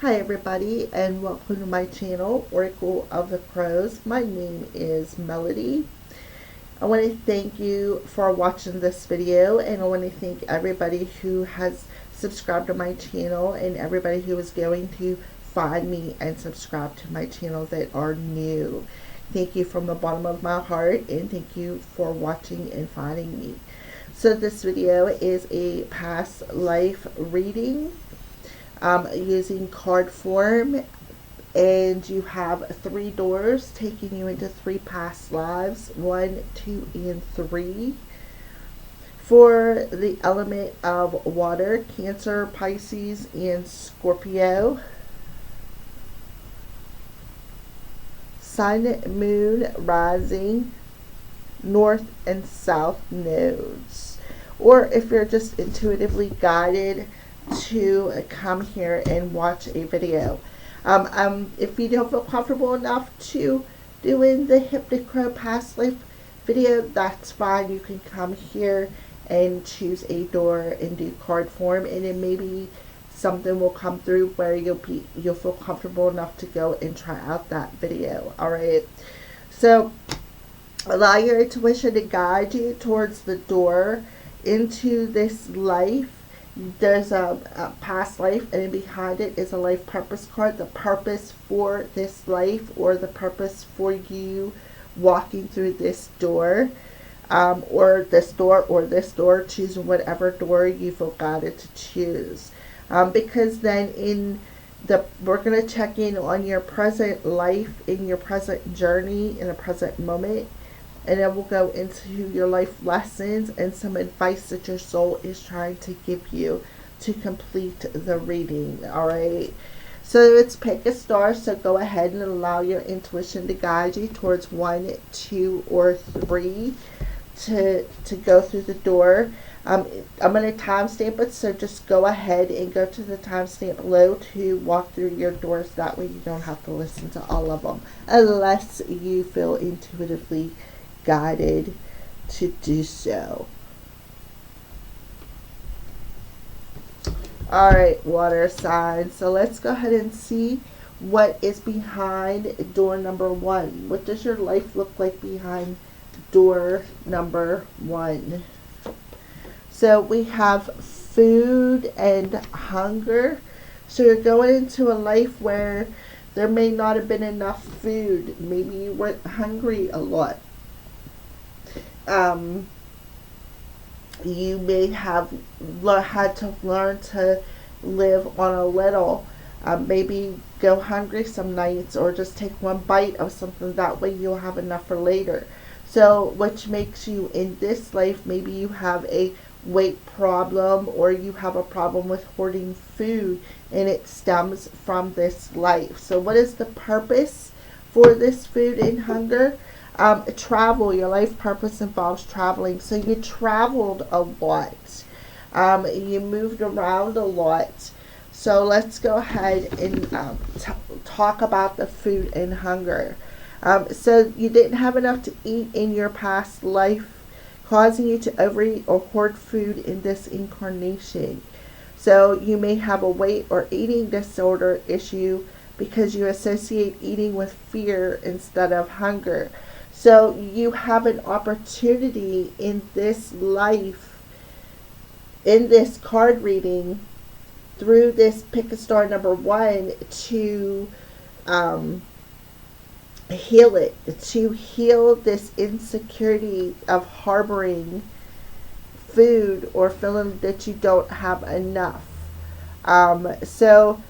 Hi everybody, and welcome to my channel, Oracle of the Crows. My name is Melody. I want to thank you for watching this video, and I want to thank everybody who has subscribed to my channel and everybody who is going to find me and subscribe to my channel that are new. Thank you from the bottom of my heart, and thank you for watching and finding me. So this video is a past life reading using card form, and you have 3 doors taking you into 3 past lives, 1, 2, and 3. For the element of water, Cancer, Pisces, and Scorpio. Sun, Moon, Rising, North and South nodes. Or if you're just intuitively guided to come here and watch a video. If you don't feel comfortable enough to doing the HYPNOCROW past life video, that's fine. You can come here and choose a door and do card form, and then maybe something will come through where you'll feel comfortable enough to go and try out that video. Alright, so allow your intuition to guide you towards the door into this life. There's a past life, and behind it is a life purpose card. The purpose for this life, or the purpose for you walking through this door, or this door, or this door. Choose whatever door you feel guided to choose, because then we're going to check in on your present life, in your present journey, in the present moment. And then we'll go into your life lessons and some advice that your soul is trying to give you to complete the reading. Alright, so it's pick a star, so go ahead and allow your intuition to guide you towards 1, 2, or 3 to go through the door. I'm going to timestamp it, so just go ahead and go to the timestamp below to walk through your doors. That way you don't have to listen to all of them unless you feel intuitively guided to do so. Alright, water signs. So let's go ahead and see what is behind door number 1. What does your life look like behind door number 1? So we have food and hunger. So you're going into a life where there may not have been enough food. Maybe you went hungry a lot. You may have had to learn to live on a little. Maybe go hungry some nights, or just take one bite of something. That way you'll have enough for later. So which makes you, in this life, maybe you have a weight problem, or you have a problem with hoarding food, and it stems from this life. So what is the purpose for this food and hunger? Travel. Your life purpose involves traveling. So you traveled a lot. You moved around a lot. So let's go ahead and talk about the food and hunger. So you didn't have enough to eat in your past life, causing you to overeat or hoard food in this incarnation. So you may have a weight or eating disorder issue because you associate eating with fear instead of hunger. So you have an opportunity in this life, in this card reading, through this pick a star number 1, to heal it, to heal this insecurity of harboring food or feeling that you don't have enough. So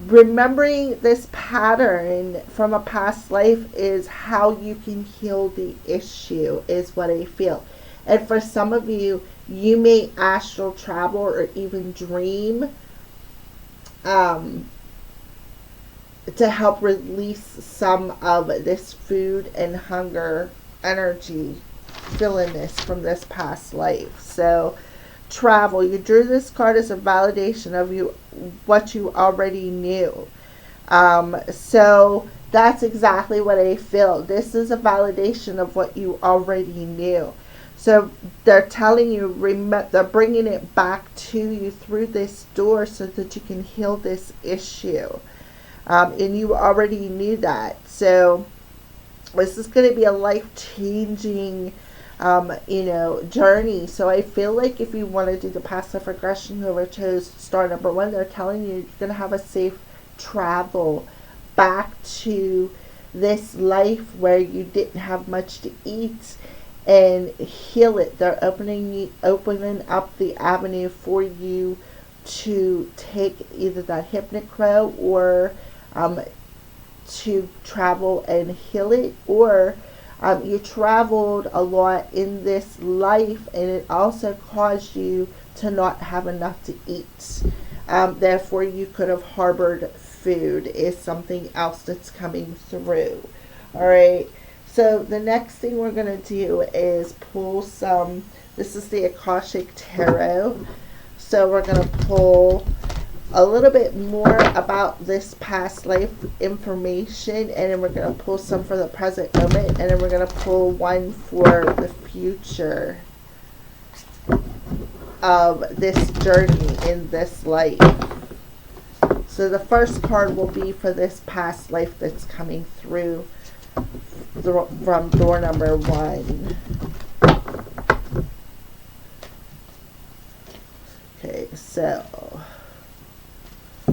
remembering this pattern from a past life is how you can heal the issue, is what I feel. And for some of you, you may astral travel or even dream to help release some of this food and hunger energy, feeling this from this past life. So travel. You drew this card as a validation of what you already knew. So that's exactly what I feel. This is a validation of what you already knew. So they're telling you, they're bringing it back to you through this door so that you can heal this issue. And you already knew that. So this is going to be a life-changing journey. So I feel like if you want to do the past life regression, whoever chose star number 1, they're telling you you're going to have a safe travel back to this life where you didn't have much to eat, and heal it. They're opening up the avenue for you to take either that HYPNOCROW or to travel and heal it, or you traveled a lot in this life and it also caused you to not have enough to eat. Therefore, you could have harbored food is something else that's coming through. All right. So the next thing we're going to do is pull some, this is the Akashic Tarot. So we're going to pull a little bit more about this past life information, and then we're going to pull some for the present moment, and then we're going to pull one for the future of this journey in this life. So the first card will be for this past life that's coming through from door number 1. Okay, so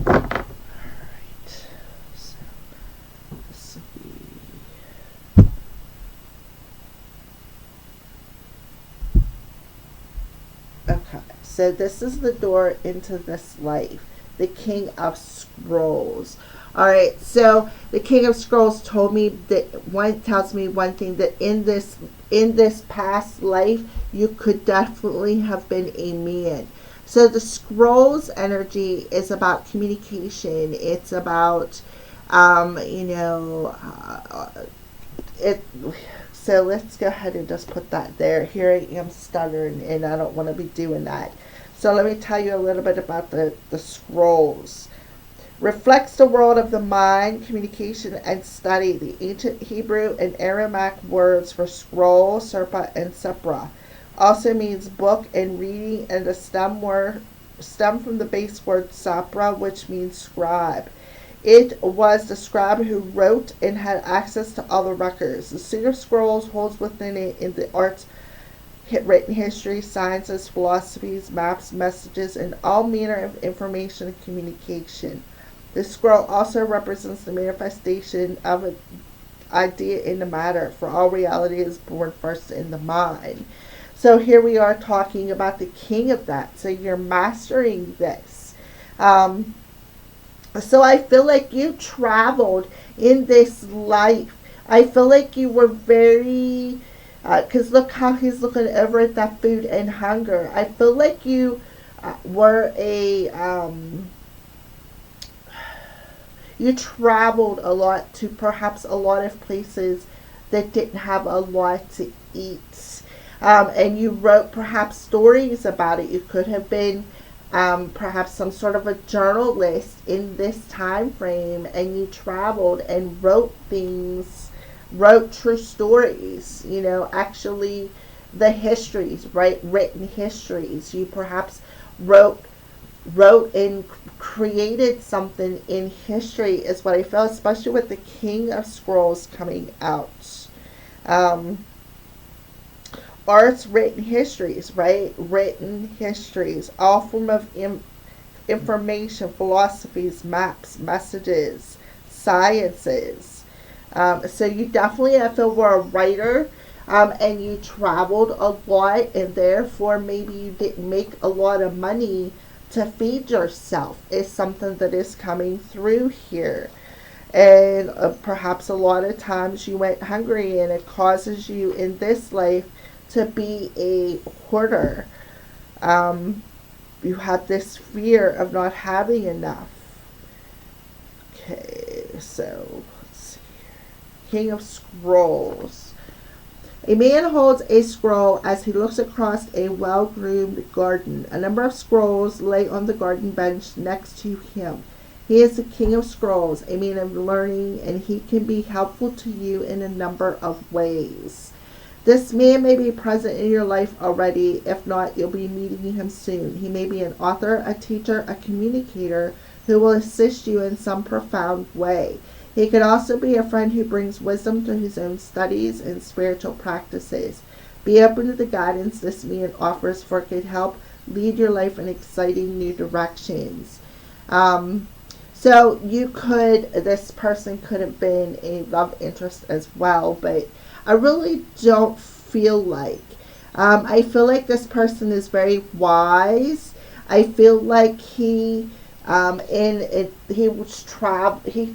alright, so this will be okay, so this is the door into this life, the King of Scrolls. Alright, so the King of Scrolls tells me one thing, that in this past life you could definitely have been a man. So the Scrolls energy is about communication. It's about so let's go ahead and just put that there. Here I am stuttering and I don't want to be doing that. So let me tell you a little bit about the Scrolls. Reflects the world of the mind, communication, and study. The ancient Hebrew and Aramaic words for scroll, serpa, and sepra. Also means book and reading, and the stem from the base word sapra, which means scribe. It was the scribe who wrote and had access to all the records. The Suite of Scrolls holds within it in the arts, written history, sciences, philosophies, maps, messages, and all manner of information and communication. The scroll also represents the manifestation of an idea in the matter, for all reality is born first in the mind. So here we are talking about the king of that. So you're mastering this. So I feel like you traveled in this life. I feel like you were very, because look how he's looking over at that food and hunger. I feel like you were you traveled a lot to perhaps a lot of places that didn't have a lot to eat. And you wrote perhaps stories about it. You could have been perhaps some sort of a journalist in this time frame, and you traveled and wrote true stories, actually the histories, right? Written histories. You perhaps wrote and created something in history is what I felt, especially with the King of Scrolls coming out. Arts, written histories, right? Written histories, all form of information, philosophies, maps, messages, sciences. So you definitely, I feel, were a writer, and you traveled a lot, and therefore maybe you didn't make a lot of money to feed yourself is something that is coming through here. And perhaps a lot of times you went hungry, and it causes you in this life to be a hoarder. You have this fear of not having enough. Okay, so let's see here. King of Scrolls. A man holds a scroll as he looks across a well-groomed garden. A number of scrolls lay on the garden bench next to him. He is the King of Scrolls, a man of learning, and he can be helpful to you in a number of ways. This man may be present in your life already. If not, you'll be meeting him soon. He may be an author, a teacher, a communicator who will assist you in some profound way. He could also be a friend who brings wisdom through his own studies and spiritual practices. Be open to the guidance this man offers, for it could help lead your life in exciting new directions. So this person could have been a love interest as well, but I really don't feel like. I feel like this person is very wise. I feel like he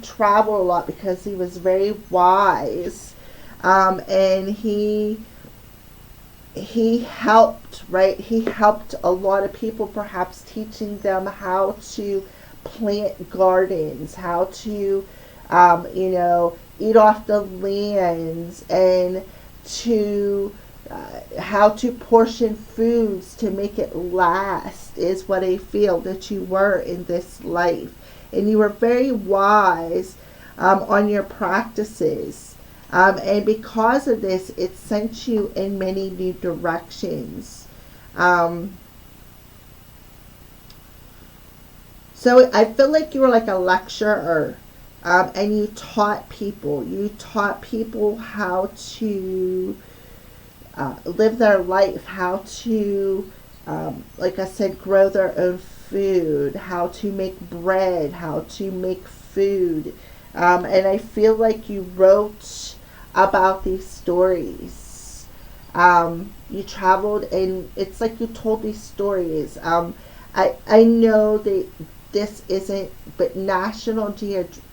traveled a lot because he was very wise, and he helped, right? He helped a lot of people, perhaps teaching them how to plant gardens, how to eat off the lands, and to how to portion foods to make it last, is what I feel that you were in this life. And you were very wise on your practices. And because of this, it sent you in many new directions. So I feel like you were like a lecturer, and you taught people. You taught people how to live their life, how to, like I said, grow their own food, how to make bread, how to make food. And I feel like you wrote about these stories. You traveled, and it's like you told these stories. I know that this isn't, but National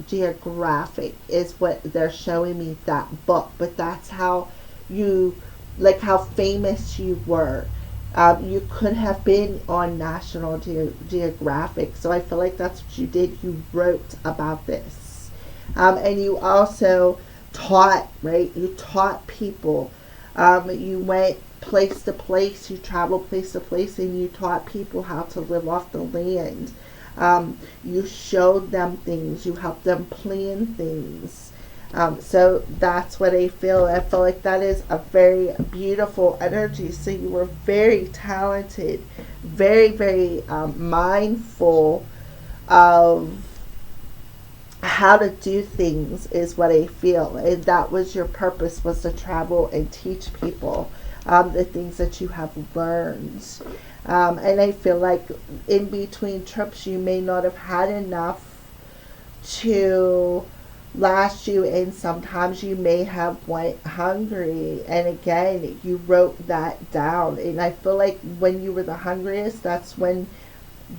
Geographic is what they're showing me, that book. But that's how you, like how famous you were. You could have been on National Geographic. So I feel like that's what you did. You wrote about this. And you also taught, right? You taught people. You went place to place. You traveled place to place, and you taught people how to live off the land. You showed them things. You helped them plan things. So that's what I feel. I feel like that is a very beautiful energy. So you were very talented, very, very mindful of how to do things, is what I feel. And that was your purpose, was to travel and teach people the things that you have learned. And I feel like in between trips you may not have had enough to last you, and sometimes you may have went hungry, and again you wrote that down. And I feel like when you were the hungriest, that's when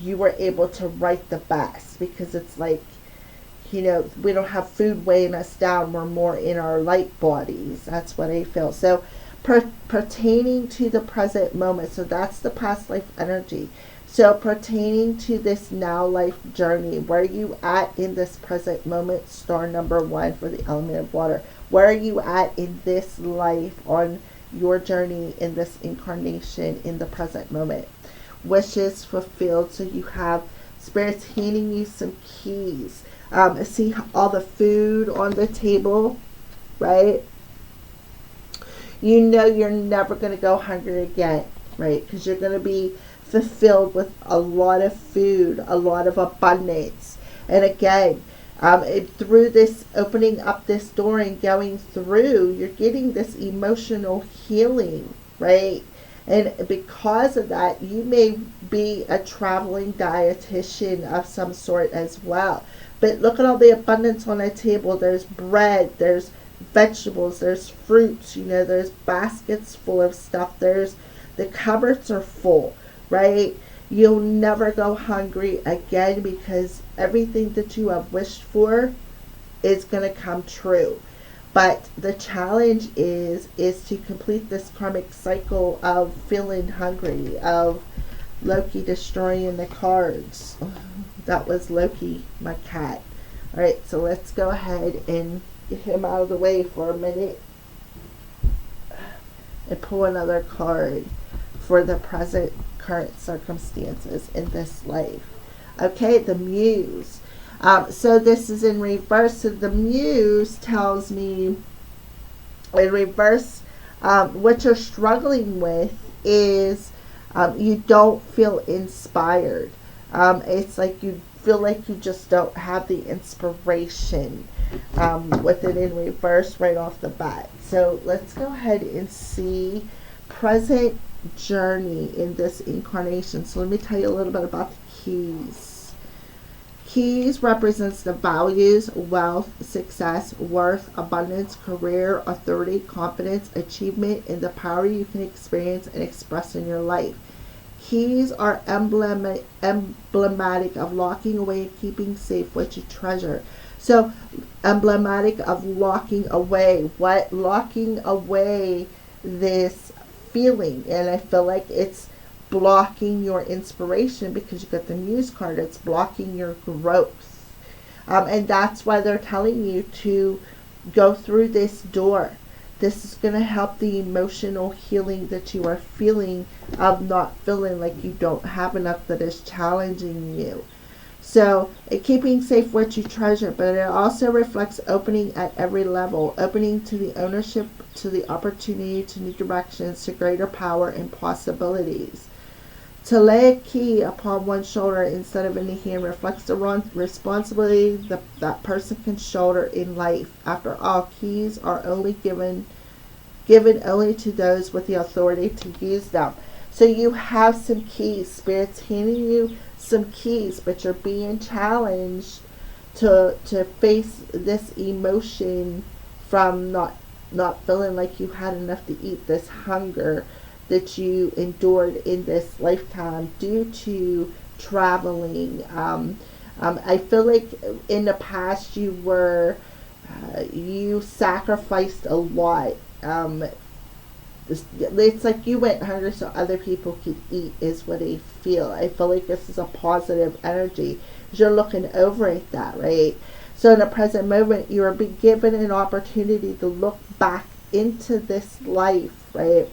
you were able to write the best, because it's like, we don't have food weighing us down, we're more in our light bodies. That's what I feel. So pertaining to the present moment, so that's the past life energy. So pertaining to this now life journey, where are you at in this present moment? Star number 1 for the element of water. Where are you at in this life, on your journey in this incarnation, in the present moment? Wishes fulfilled. So you have spirits handing you some keys. See all the food on the table, right? You know you're never going to go hungry again, right? Because you're going to be fulfilled with a lot of food, a lot of abundance. And again, through this, opening up this door and going through, you're getting this emotional healing, right? And because of that, you may be a traveling dietitian of some sort as well. But look at all the abundance on the table. There's bread, there's vegetables, there's fruits, there's baskets full of stuff. The cupboards are full, right? You'll never go hungry again, because everything that you have wished for is going to come true. But the challenge is to complete this karmic cycle of feeling hungry, of Loki destroying the cards. That was Loki, my cat. Alright, so let's go ahead and get him out of the way for a minute and pull another card for the present current circumstances in this life. Okay, the Muse. So this is in reverse. So the Muse tells me in reverse, what you're struggling with is you don't feel inspired. It's like you feel like you just don't have the inspiration with it in reverse right off the bat. So let's go ahead and see present journey in this incarnation. So let me tell you a little bit about the keys. Keys represents the values, wealth, success, worth, abundance, career, authority, confidence, achievement, and the power you can experience and express in your life. Keys are emblematic of locking away and keeping safe what you treasure. So emblematic of locking away. What? Locking away this feeling. And I feel like it's blocking your inspiration because you got the Muse card. It's blocking your growth. And that's why they're telling you to go through this door. This is going to help the emotional healing that you are feeling of not feeling like you don't have enough, that is challenging you. So keeping safe what you treasure, but it also reflects opening at every level, opening to the ownership, to the opportunity, to new directions, to greater power and possibilities. To lay a key upon one's shoulder instead of in the hand reflects the responsibility that person can shoulder in life. After all, keys are only given only to those with the authority to use them. So you have some keys. Spirit's handing you some keys, but you're being challenged to face this emotion from not feeling like you had enough to eat, this hunger that you endured in this lifetime due to traveling. I feel like in the past you were you sacrificed a lot. It's like you went hungry so other people could eat is what I feel. I feel like this is a positive energy. You're looking over at that, right? So in the present moment, you are being given an opportunity to look back into this life, right?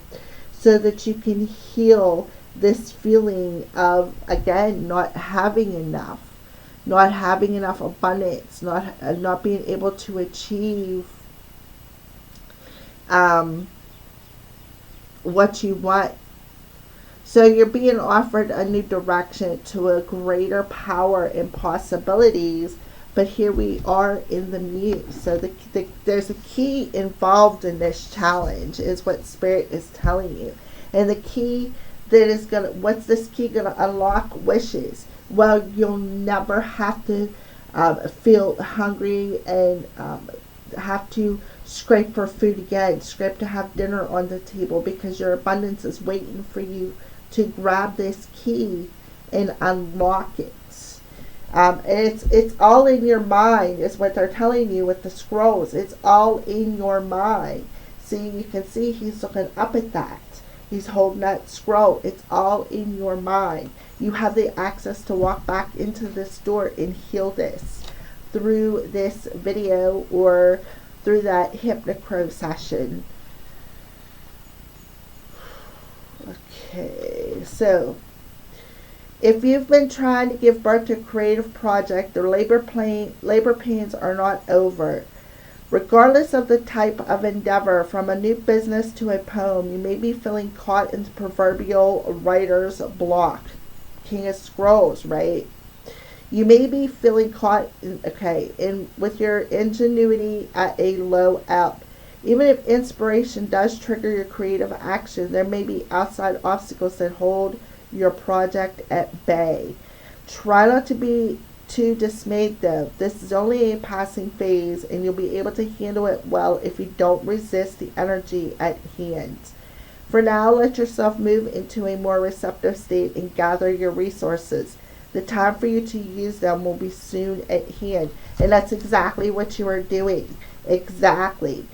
So that you can heal this feeling of, again, not having enough abundance, not being able to achieve what you want. So you're being offered a new direction to a greater power and possibilities, but here we are in the Muse. So there's a key involved in this challenge is what Spirit is telling you. And the key that is what's this key gonna unlock? Wishes. Well, you'll never have to feel hungry and have to scrape for food again, scrape to have dinner on the table, because your abundance is waiting for you to grab this key and unlock it. It's all in your mind is what they're telling you with the scrolls. It's all in your mind. See, you can see he's looking up at that. He's holding that scroll. It's all in your mind. You have the access to walk back into this door and heal this through this video or through that HYPNOCROW session. Okay, so if you've been trying to give birth to a creative project, the labor pains are not over. Regardless of the type of endeavor, from a new business to a poem, you may be feeling caught in the proverbial writer's block. King of Scrolls, right? You may be feeling caught in with your ingenuity at a low ebb. Even if inspiration does trigger your creative action, there may be outside obstacles that hold your project at bay. Try not to be too dismayed though. This is only a passing phase and you'll be able to handle it well if you don't resist the energy at hand. For now, let yourself move into a more receptive state and gather your resources. The time for you to use them will be soon at hand. And that's exactly what you are doing. Exactly.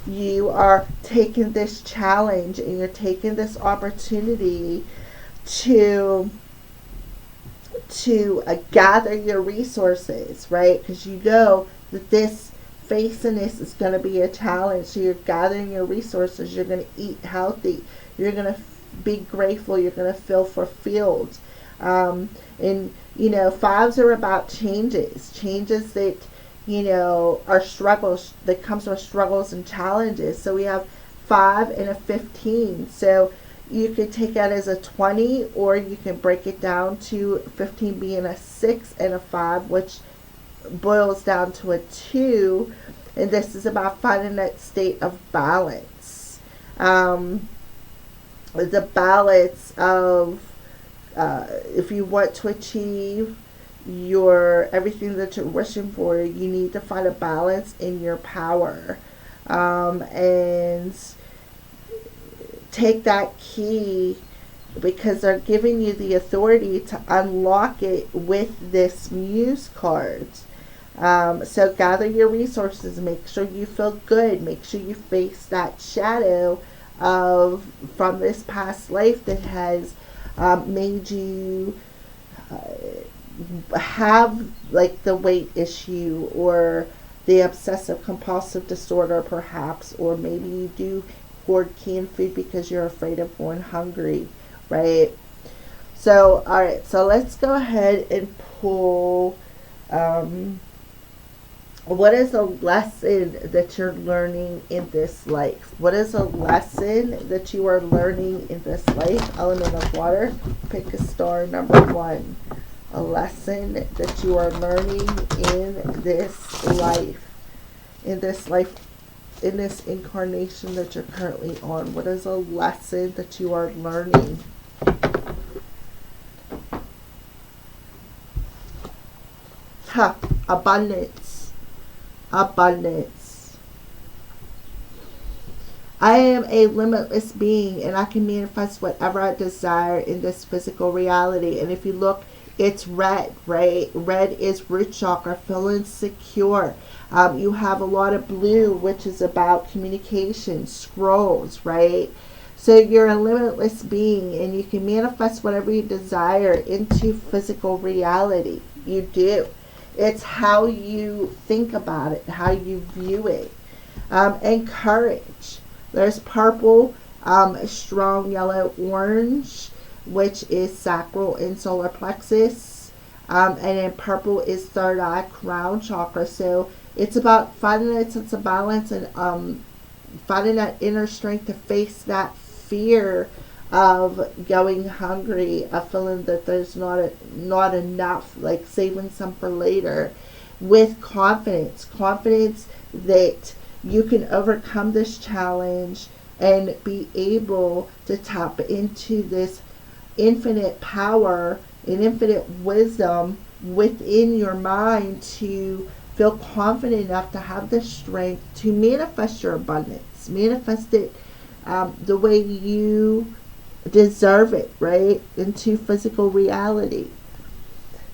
You are taking this challenge and you're taking this opportunity to gather your resources, right? Because you know that facing this is going to be a challenge. So you're gathering your resources. You're going to eat healthy. You're going to be grateful. You're going to feel fulfilled. And fives are about changes that are struggles, that comes with struggles and challenges. So we have 5 and a 15. So you could take that as a 20, or you can break it down to 15 being a 6 and a 5, which boils down to a 2. And this is about finding that state of balance. The balance of if you want to achieve your everything that you're wishing for, you need to find a balance in your power, and take that key, because they're giving you the authority to unlock it with this Muse card. So gather your resources, make sure you feel good, make sure you face that shadow of from this past life that has made you have like the weight issue, or the obsessive compulsive disorder perhaps, or maybe you do hoard canned food because you're afraid of going hungry, right? So alright, so let's go ahead and pull what is a lesson that you're learning in this life? What is a lesson that you are learning in this life? Element of water, pick a star, number 1. A lesson that you are learning in this life. In this incarnation that you're currently on. What is a lesson that you are learning? Abundance. Abundance. I am a limitless being, and I can manifest whatever I desire in this physical reality. And if you look, it's red, right? Red is root chakra, feeling secure. You have a lot of blue, which is about communication, scrolls, right? So you're a limitless being, and you can manifest whatever you desire into physical reality. You do. It's how you think about it, how you view it. And courage. There's purple, strong yellow, orange, which is sacral and solar plexus. And then purple is third eye, crown chakra. So it's about finding that sense of balance and finding that inner strength to face that fear of going hungry, of feeling that there's not enough, like saving some for later, with confidence that you can overcome this challenge and be able to tap into this infinite power and infinite wisdom within your mind to feel confident enough to have the strength to manifest your abundance, manifest it the way you deserve it, right, into physical reality.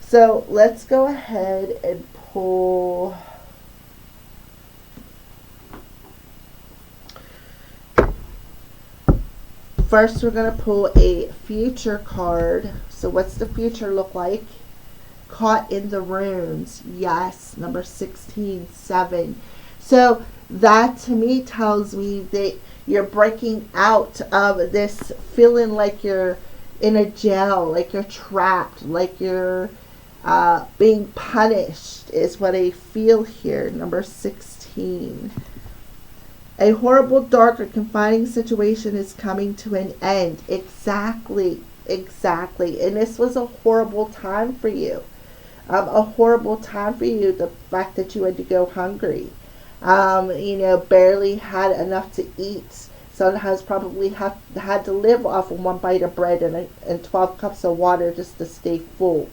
So let's go ahead and pull first. We're going to pull a future card. So what's the future look like? Caught in the runes. Yes, number 16, 7. So that to me tells me that you're breaking out of this feeling like you're in a jail, like you're trapped, like you're being punished is what I feel here. Number 16. A horrible, dark, or confining situation is coming to an end. Exactly. And this was a horrible time for you. A horrible time for you, the fact that you had to go hungry. Barely had enough to eat. Sometimes probably had to live off of one bite of bread and 12 cups of water just to stay full.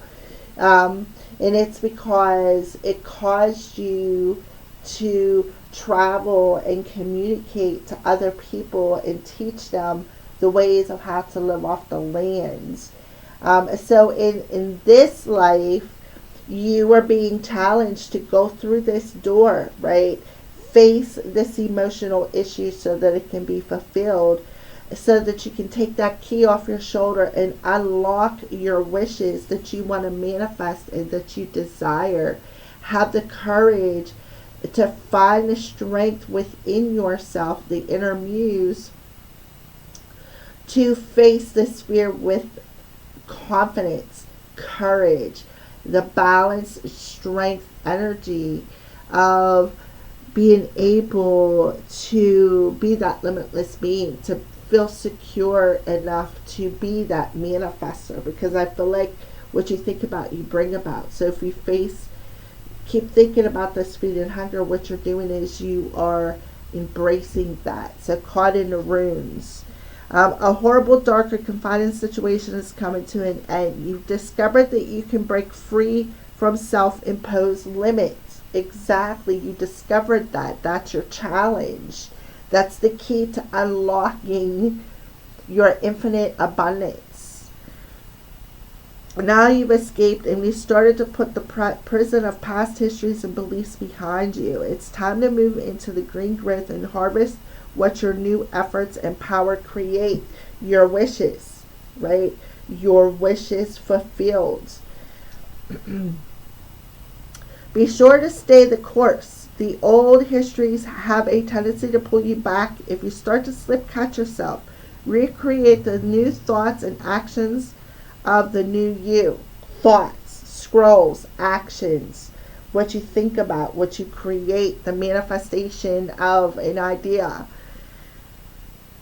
And it's because it caused you to travel and communicate to other people and teach them the ways of how to live off the lands. So in this life, you are being challenged to go through this door, right? Face this emotional issue so that it can be fulfilled, so that you can take that key off your shoulder and unlock your wishes that you want to manifest and that you desire. Have the courage to find the strength within yourself, the inner muse, to face this fear with confidence, courage, the balance, strength, energy of being able to be that limitless being, to feel secure enough to be that manifester, because I feel like what you think about, you bring about. So if you keep thinking about this food and hunger, what you're doing is you are embracing that. So caught in the runes. A horrible, dark, or confining situation is coming to an end. You've discovered that you can break free from self-imposed limits. Exactly. You discovered that. That's your challenge. That's the key to unlocking your infinite abundance. Now you've escaped and you've started to put the prison of past histories and beliefs behind you. It's time to move into the green growth and harvest what your new efforts and power create. Your wishes, right? Your wishes fulfilled. Be sure to stay the course. The old histories have a tendency to pull you back. If you start to slip, catch yourself. Recreate the new thoughts and actions of the new you. Thoughts, scrolls, actions, what you think about, what you create, the manifestation of an idea.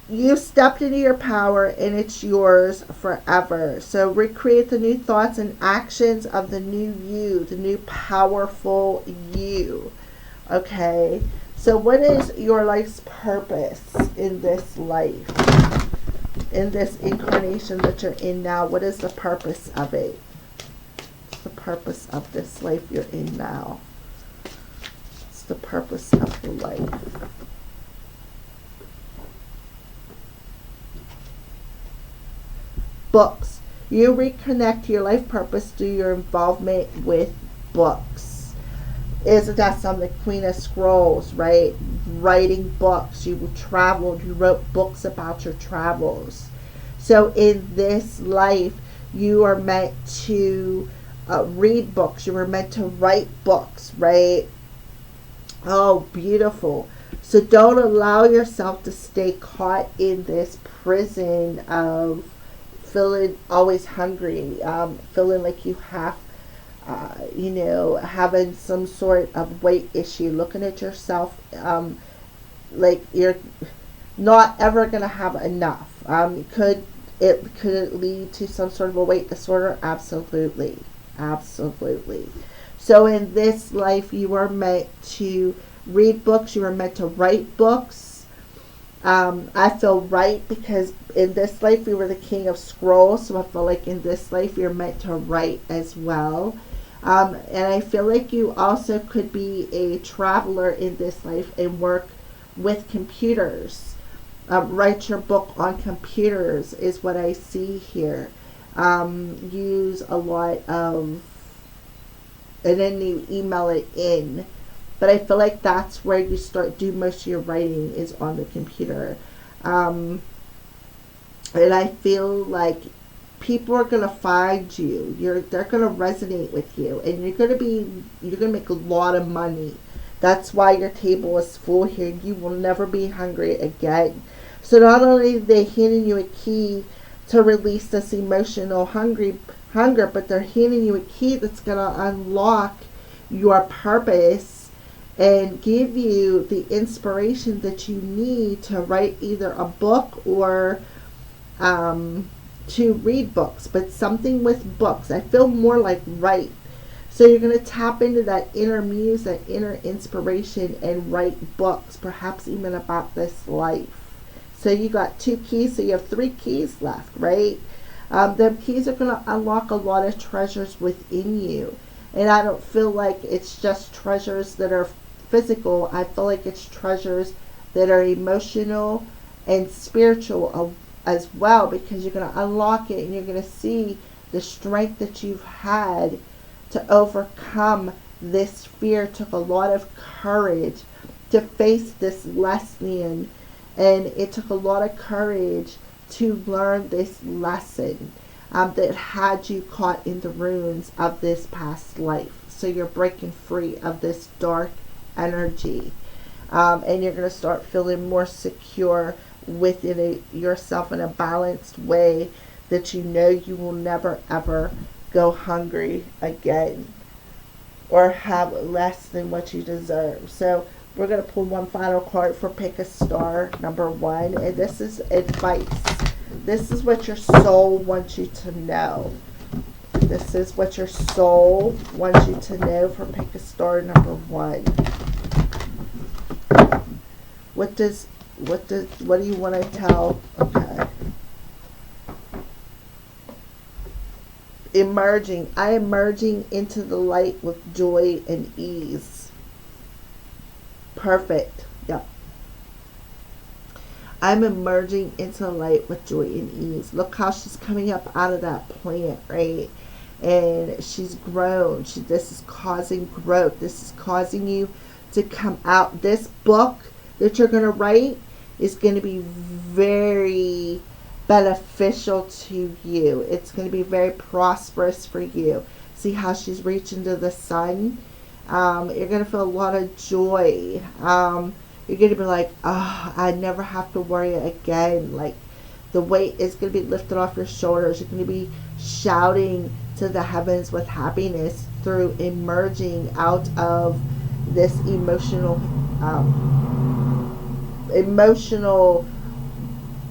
You stepped into your power and it's yours forever. So recreate the new thoughts and actions of the new you, the new powerful you. Okay, so what is your life's purpose in this life? In this incarnation that you're in now, what is the purpose of it? What's the purpose of this life you're in now? What's the purpose of the life? Books. You reconnect your life purpose through your involvement with books. Isn't that something? The Queen of Scrolls, right? Writing books. You traveled. You wrote books about your travels. So in this life, you are meant to read books. You were meant to write books, right? Oh, beautiful. So don't allow yourself to stay caught in this prison of feeling always hungry, feeling like you have, having some sort of weight issue, looking at yourself like you're not ever going to have enough. Could it lead to some sort of a weight disorder? Absolutely. Absolutely. So in this life, you are meant to read books. You are meant to write books. I feel right because in this life you were the King of Scrolls, so I feel like in this life you're meant to write as well. And I feel like you also could be a traveler in this life and work with computers. Write your book on computers is what I see here. Use a lot of, and then you email it in. But I feel like that's where you do most of your writing is on the computer. And I feel like people are going to find you. They're going to resonate with you. And you're going to make a lot of money. That's why your table is full here. You will never be hungry again. So not only are they handing you a key to release this emotional hunger, but they're handing you a key that's going to unlock your purpose and give you the inspiration that you need to write either a book or to read books, but something with books. I feel more like write. So you're going to tap into that inner muse, that inner inspiration, and write books, perhaps even about this life. So you got 2 keys, so you have 3 keys left, right? Them keys are going to unlock a lot of treasures within you. And I don't feel like it's just treasures that are physical. I feel like it's treasures that are emotional and spiritual as well, because you're going to unlock it and you're going to see the strength that you've had to overcome this fear. It took a lot of courage to face this lesson, and it took a lot of courage to learn this lesson that had you caught in the ruins of this past life. So you're breaking free of this dark energy, and you're going to start feeling more secure within yourself in a balanced way, that you know you will never ever go hungry again or have less than what you deserve. So We're going to pull one final card for Pick a Star, number 1. And this is advice. This is what your soul wants you to know. This is what your soul wants you to know for Pick a Star, number 1. What do you want to tell? Okay. Emerging. I am merging into the light with joy and ease. Perfect. Yep. I'm emerging into the light with joy and ease. Look how she's coming up out of that plant, right? And she's grown. This is causing growth. This is causing you to come out. This book that you're going to write is going to be very beneficial to you. It's going to be very prosperous for you. See how she's reaching to the sun? You're going to feel a lot of joy. You're going to be like, oh, I never have to worry again. Like, the weight is going to be lifted off your shoulders. You're going to be shouting to the heavens with happiness through emerging out of this emotional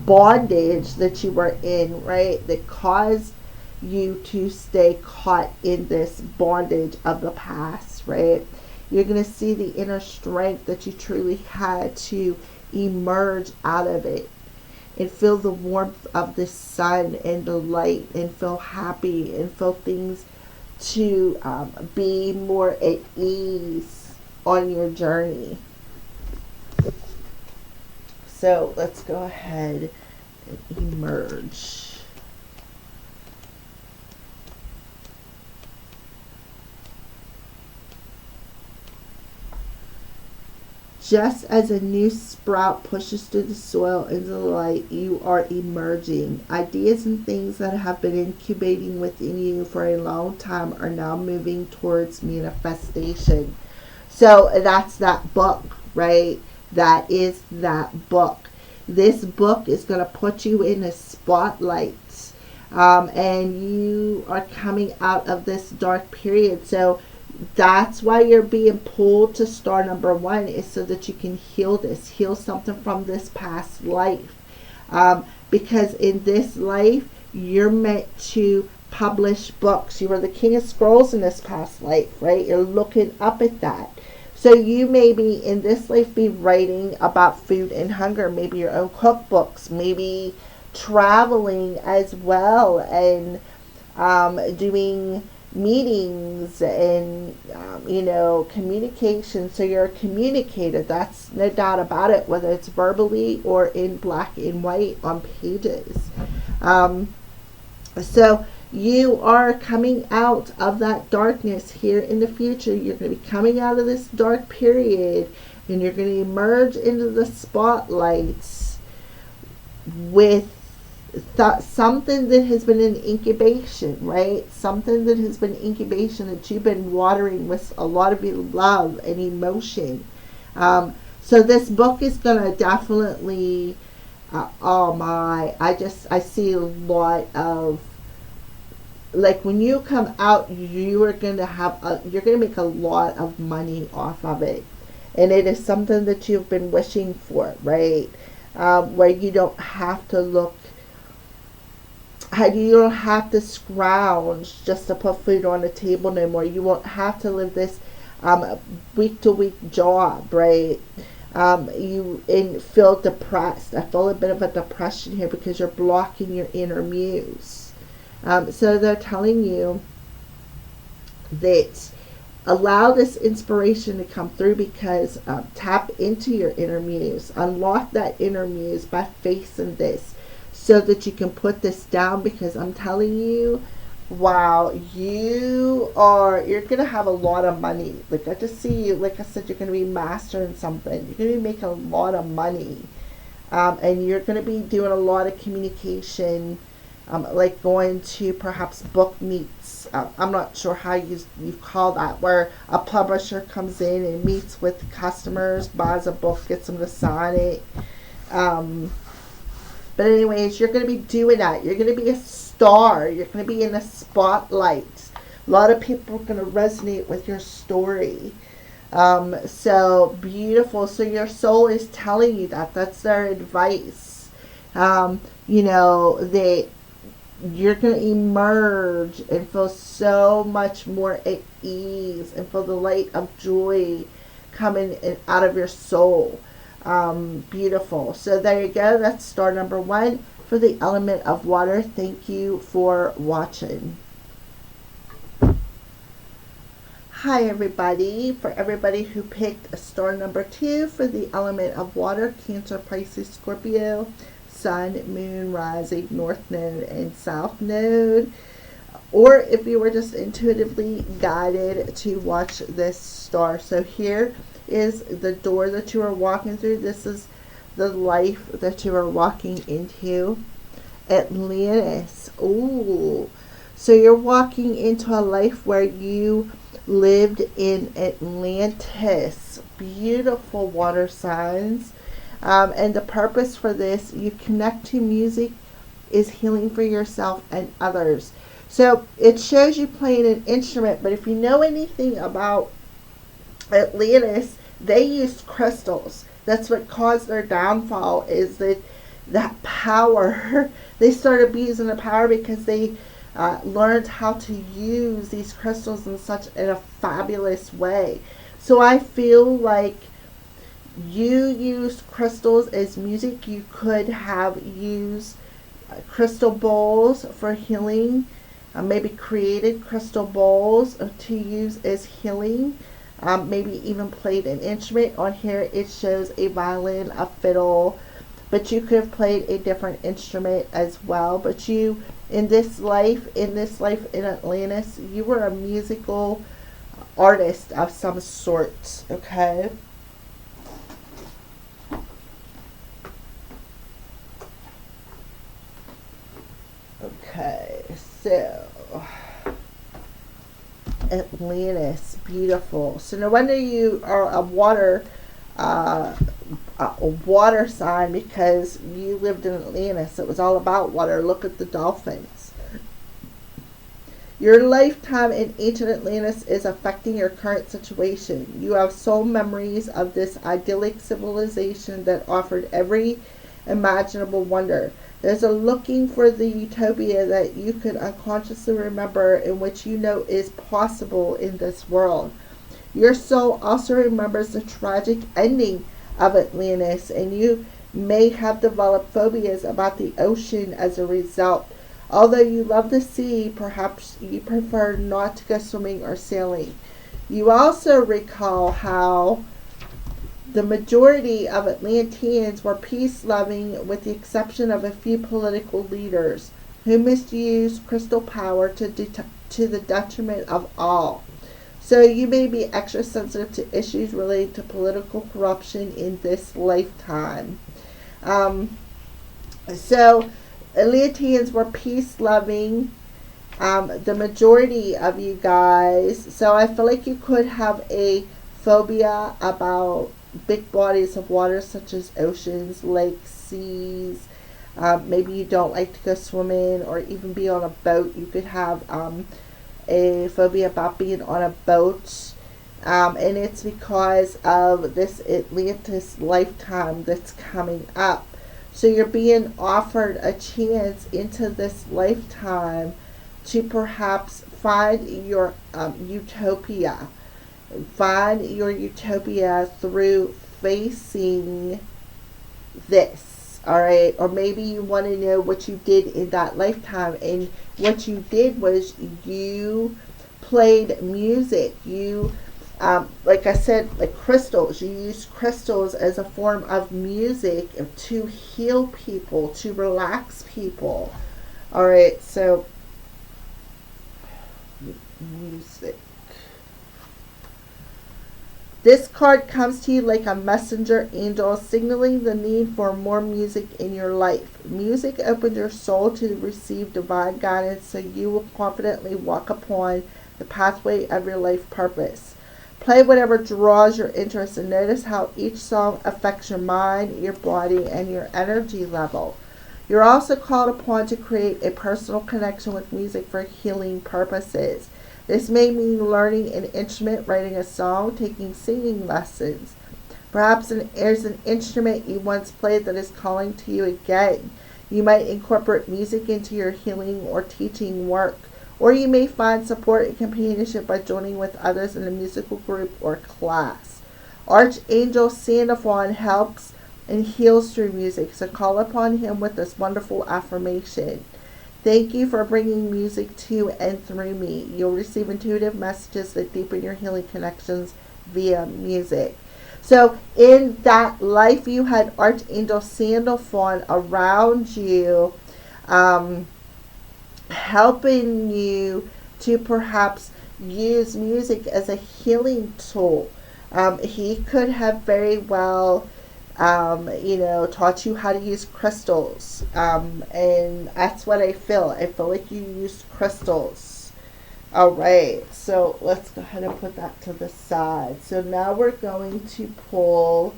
bondage that you were in, right? That caused you to stay caught in this bondage of the past, right? You're going to see the inner strength that you truly had to emerge out of it and feel the warmth of the sun and the light and feel happy and feel things to be more at ease on your journey. So let's go ahead and emerge. Just as a new sprout pushes through the soil into the light, you are emerging. Ideas and things that have been incubating within you for a long time are now moving towards manifestation. So that's that book, right? That is that book. This book is going to put you in a spotlight. And you are coming out of this dark period. So that's why you're being pulled to star number 1, is so that you can heal this. Heal something from this past life. Because in this life, you're meant to publish books. You were the King of Scrolls in this past life, right? You're looking up at that. So you may be in this life be writing about food and hunger, maybe your own cookbooks, maybe traveling as well, and doing meetings and communication. So you're a communicator. That's no doubt about it, whether it's verbally or in black and white on pages. So you are coming out of that darkness here in the future. You're going to be coming out of this dark period, and you're going to emerge into the spotlights with something that has been in incubation, right? Something that has been incubation that you've been watering with a lot of love and emotion. So this book is going to definitely, I see a lot of, like, when you come out, you are going to you're going to make a lot of money off of it. And it is something that you've been wishing for, right? Where you don't have to look, you don't have to scrounge just to put food on the table no more. You won't have to live this week-to-week job, right? You feel depressed. I feel a bit of a depression here because you're blocking your inner muse. So they're telling you that allow this inspiration to come through, because tap into your inner muse. Unlock that inner muse by facing this so that you can put this down, because I'm telling you, wow, you're going to have a lot of money. Like, I just see you, like I said, you're going to be mastering something. You're going to be making a lot of money. And you're going to be doing a lot of communication, like going to perhaps book meets. I'm not sure how you call that, where a publisher comes in and meets with customers, buys a book, gets them to sign it. But anyways, you're going to be doing that. You're going to be a star. You're going to be in a spotlight. A lot of people are going to resonate with your story. So beautiful. So your soul is telling you that. That's their advice. You know, you're going to emerge and feel so much more at ease and feel the light of joy coming out of your soul. Beautiful. So there you go. That's star number 1 for the element of water. Thank you for watching. Hi everybody. For everybody who picked a star number 2 for the element of water, Cancer, Pisces, Scorpio, Sun, Moon, Rising, North Node, and South Node. Or if you were just intuitively guided to watch this star. So here is the door that you are walking through. This is the life that you are walking into. Atlantis. Ooh. So you're walking into a life where you lived in Atlantis. Beautiful water signs. And the purpose for this, you connect to music, is healing for yourself and others. So it shows you playing an instrument, but if you know anything about Atlantis, they used crystals. That's what caused their downfall, is that power. They started abusing the power because they learned how to use these crystals in a fabulous way. So I feel like you used crystals as music. You could have used crystal bowls for healing. Maybe created crystal bowls to use as healing. Maybe even played an instrument. On here it shows a violin, a fiddle, but you could have played a different instrument as well. But you, in this life in Atlantis, you were a musical artist of some sort. Okay. Okay, so Atlantis, beautiful. So no wonder you are a water sign, because you lived in Atlantis. It was all about water. Look at the dolphins. Your lifetime in ancient Atlantis is affecting your current situation. You have soul memories of this idyllic civilization that offered every imaginable wonder. There's a looking for the utopia that you could unconsciously remember, in which you know is possible in this world. Your soul also remembers the tragic ending of Atlantis, and you may have developed phobias about the ocean as a result. Although you love the sea, perhaps you prefer not to go swimming or sailing. You also recall how the majority of Atlanteans were peace-loving, with the exception of a few political leaders who misused crystal power to the detriment of all. So you may be extra sensitive to issues related to political corruption in this lifetime. So Atlanteans were peace-loving, the majority of you guys. So I feel like you could have a phobia about big bodies of water, such as oceans, lakes, seas. Maybe you don't like to go swimming or even be on a boat. You could have a phobia about being on a boat. And it's because of this Atlantis lifetime that's coming up. So you're being offered a chance into this lifetime to perhaps find your utopia. Find your utopia through facing this. Alright? Or maybe you want to know what you did in that lifetime. And what you did was you played music. You, like I said, like crystals. You used crystals as a form of music to heal people, to relax people. Alright, so music. This card comes to you like a messenger angel, signaling the need for more music in your life. Music opens your soul to receive divine guidance, so you will confidently walk upon the pathway of your life purpose. Play whatever draws your interest, and notice how each song affects your mind, your body, and your energy level. You're also called upon to create a personal connection with music for healing purposes. This may mean learning an instrument, writing a song, taking singing lessons. Perhaps there's an instrument you once played that is calling to you again. You might incorporate music into your healing or teaching work, or you may find support and companionship by joining with others in a musical group or class. Archangel Sandalphon helps and heals through music, so call upon him with this wonderful affirmation. Thank you for bringing music to and through me. You'll receive intuitive messages that deepen your healing connections via music. So in that life, you had Archangel Sandalphon around you, helping you to perhaps use music as a healing tool. He could have very well, taught you how to use crystals. And that's what I feel. I feel like you used crystals. All right, so let's go ahead and put that to the side. So now we're going to pull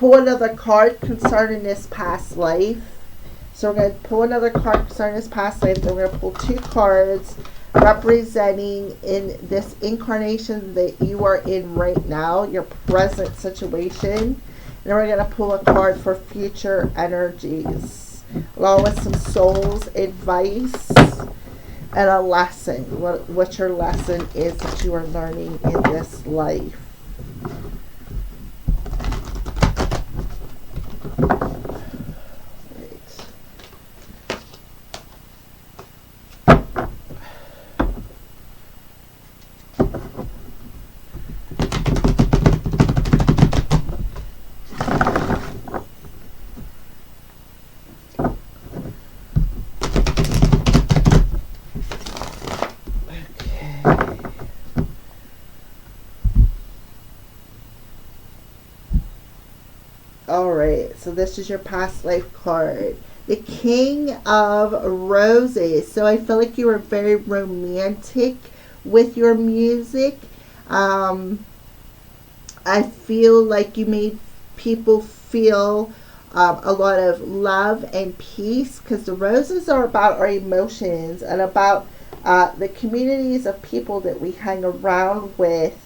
another card concerning this past life. So we're going to pull another card concerning this past life. Then we're going to pull 2 cards representing in this incarnation that you are in right now, your present situation. And then we're going to pull a card for future energies, along with some soul's advice and a lesson, what your lesson is that you are learning in this life. Alright, so this is your past life card. The King of Roses. So I feel like you were very romantic with your music. I feel like you made people feel a lot of love and peace, because the roses are about our emotions and about the communities of people that we hang around with,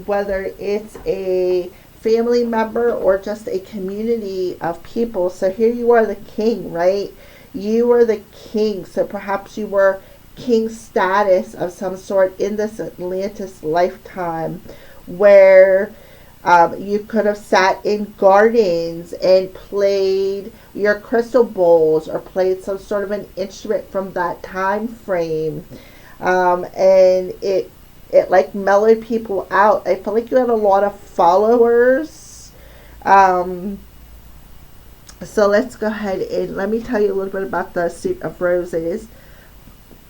whether it's a family member or just a community of people. So here you are, the king, right? You were the king. So perhaps you were king status of some sort in this Atlantis lifetime, where you could have sat in gardens and played your crystal bowls or played some sort of an instrument from that time frame, and it like mellowed people out. I feel like you had a lot of followers. So let's go ahead and let me tell you a little bit about the Suit of Roses.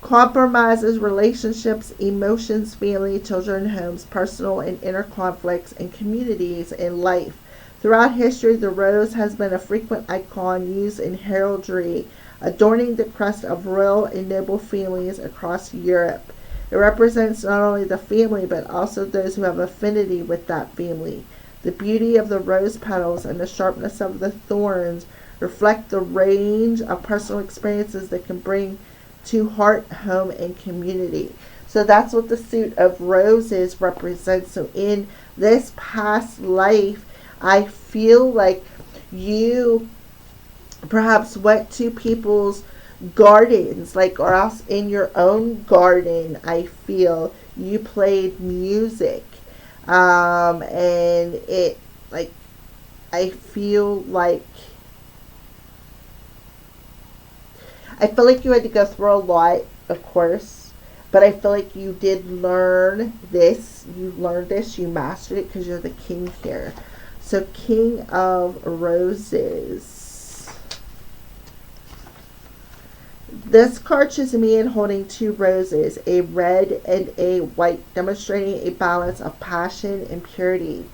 Compromises relationships, emotions, family, children, homes, personal and inner conflicts, and communities in life. Throughout history, the rose has been a frequent icon used in heraldry, adorning the crest of royal and noble families across Europe. It represents not only the family, but also those who have affinity with that family. The beauty of the rose petals and the sharpness of the thorns reflect the range of personal experiences that can bring to heart, home, and community. So that's what the Suit of Roses represents. So in this past life, I feel like you perhaps went to people's gardens, or else in your own garden. I feel you played music, and it, I feel like you had to go through a lot, of course, but I feel like you did learn this. You learned this, you mastered it, because you're the king here. So King of Roses. This card shows a man holding 2 roses, a red and a white, demonstrating a balance of passion and purity.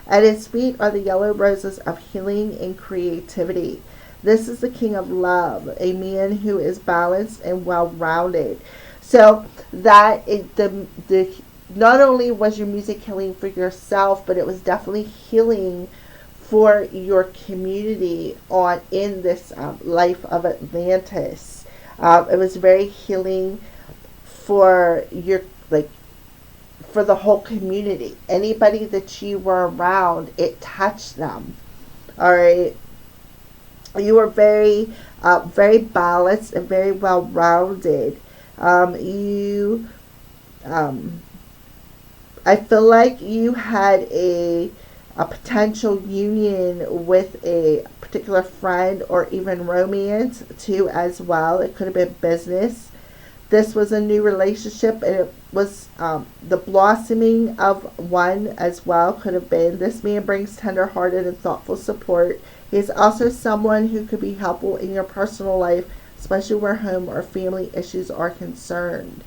At his feet are the yellow roses of healing and creativity. This is the King of Love, a man who is balanced and well-rounded. So that not only was your music healing for yourself, but it was definitely healing for your community in this life of Atlantis. It was very healing for your, like, for the whole community. Anybody that you were around, it touched them. All right. You were very, very balanced and very well rounded. You, I feel like you had a potential union with a particular friend or even romance too as well. It could have been business. This was a new relationship, and it was the blossoming of one as well. Could have been. This man brings tender-hearted and thoughtful support. He is also someone who could be helpful in your personal life, especially where home or family issues are concerned.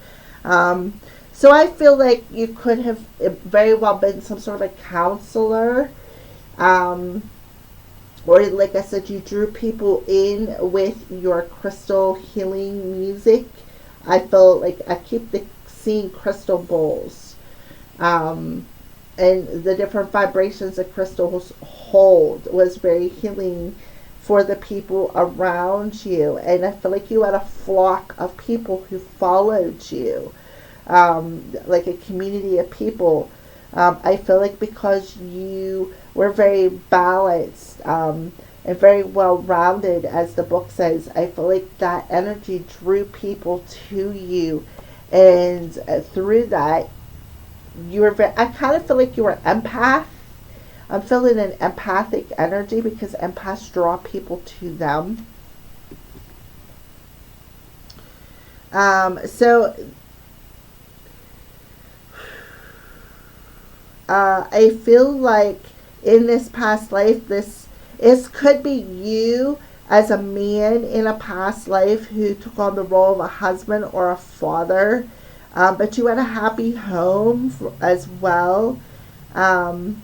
So I feel like you could have very well been some sort of a counselor. Or like I said, you drew people in with your crystal healing music. I feel like I keep seeing crystal bowls. And the different vibrations that crystals hold was very healing for the people around you. And I feel like you had a flock of people who followed you. Like a community of people. I feel like because you were very balanced and very well rounded, as the book says, I feel like that energy drew people to you, and through that, you were very. I kind of feel like you were empath. I'm feeling an empathic energy because empaths draw people to them. So I feel like in this past life, this could be you as a man in a past life who took on the role of a husband or a father, but you had a happy home as well. And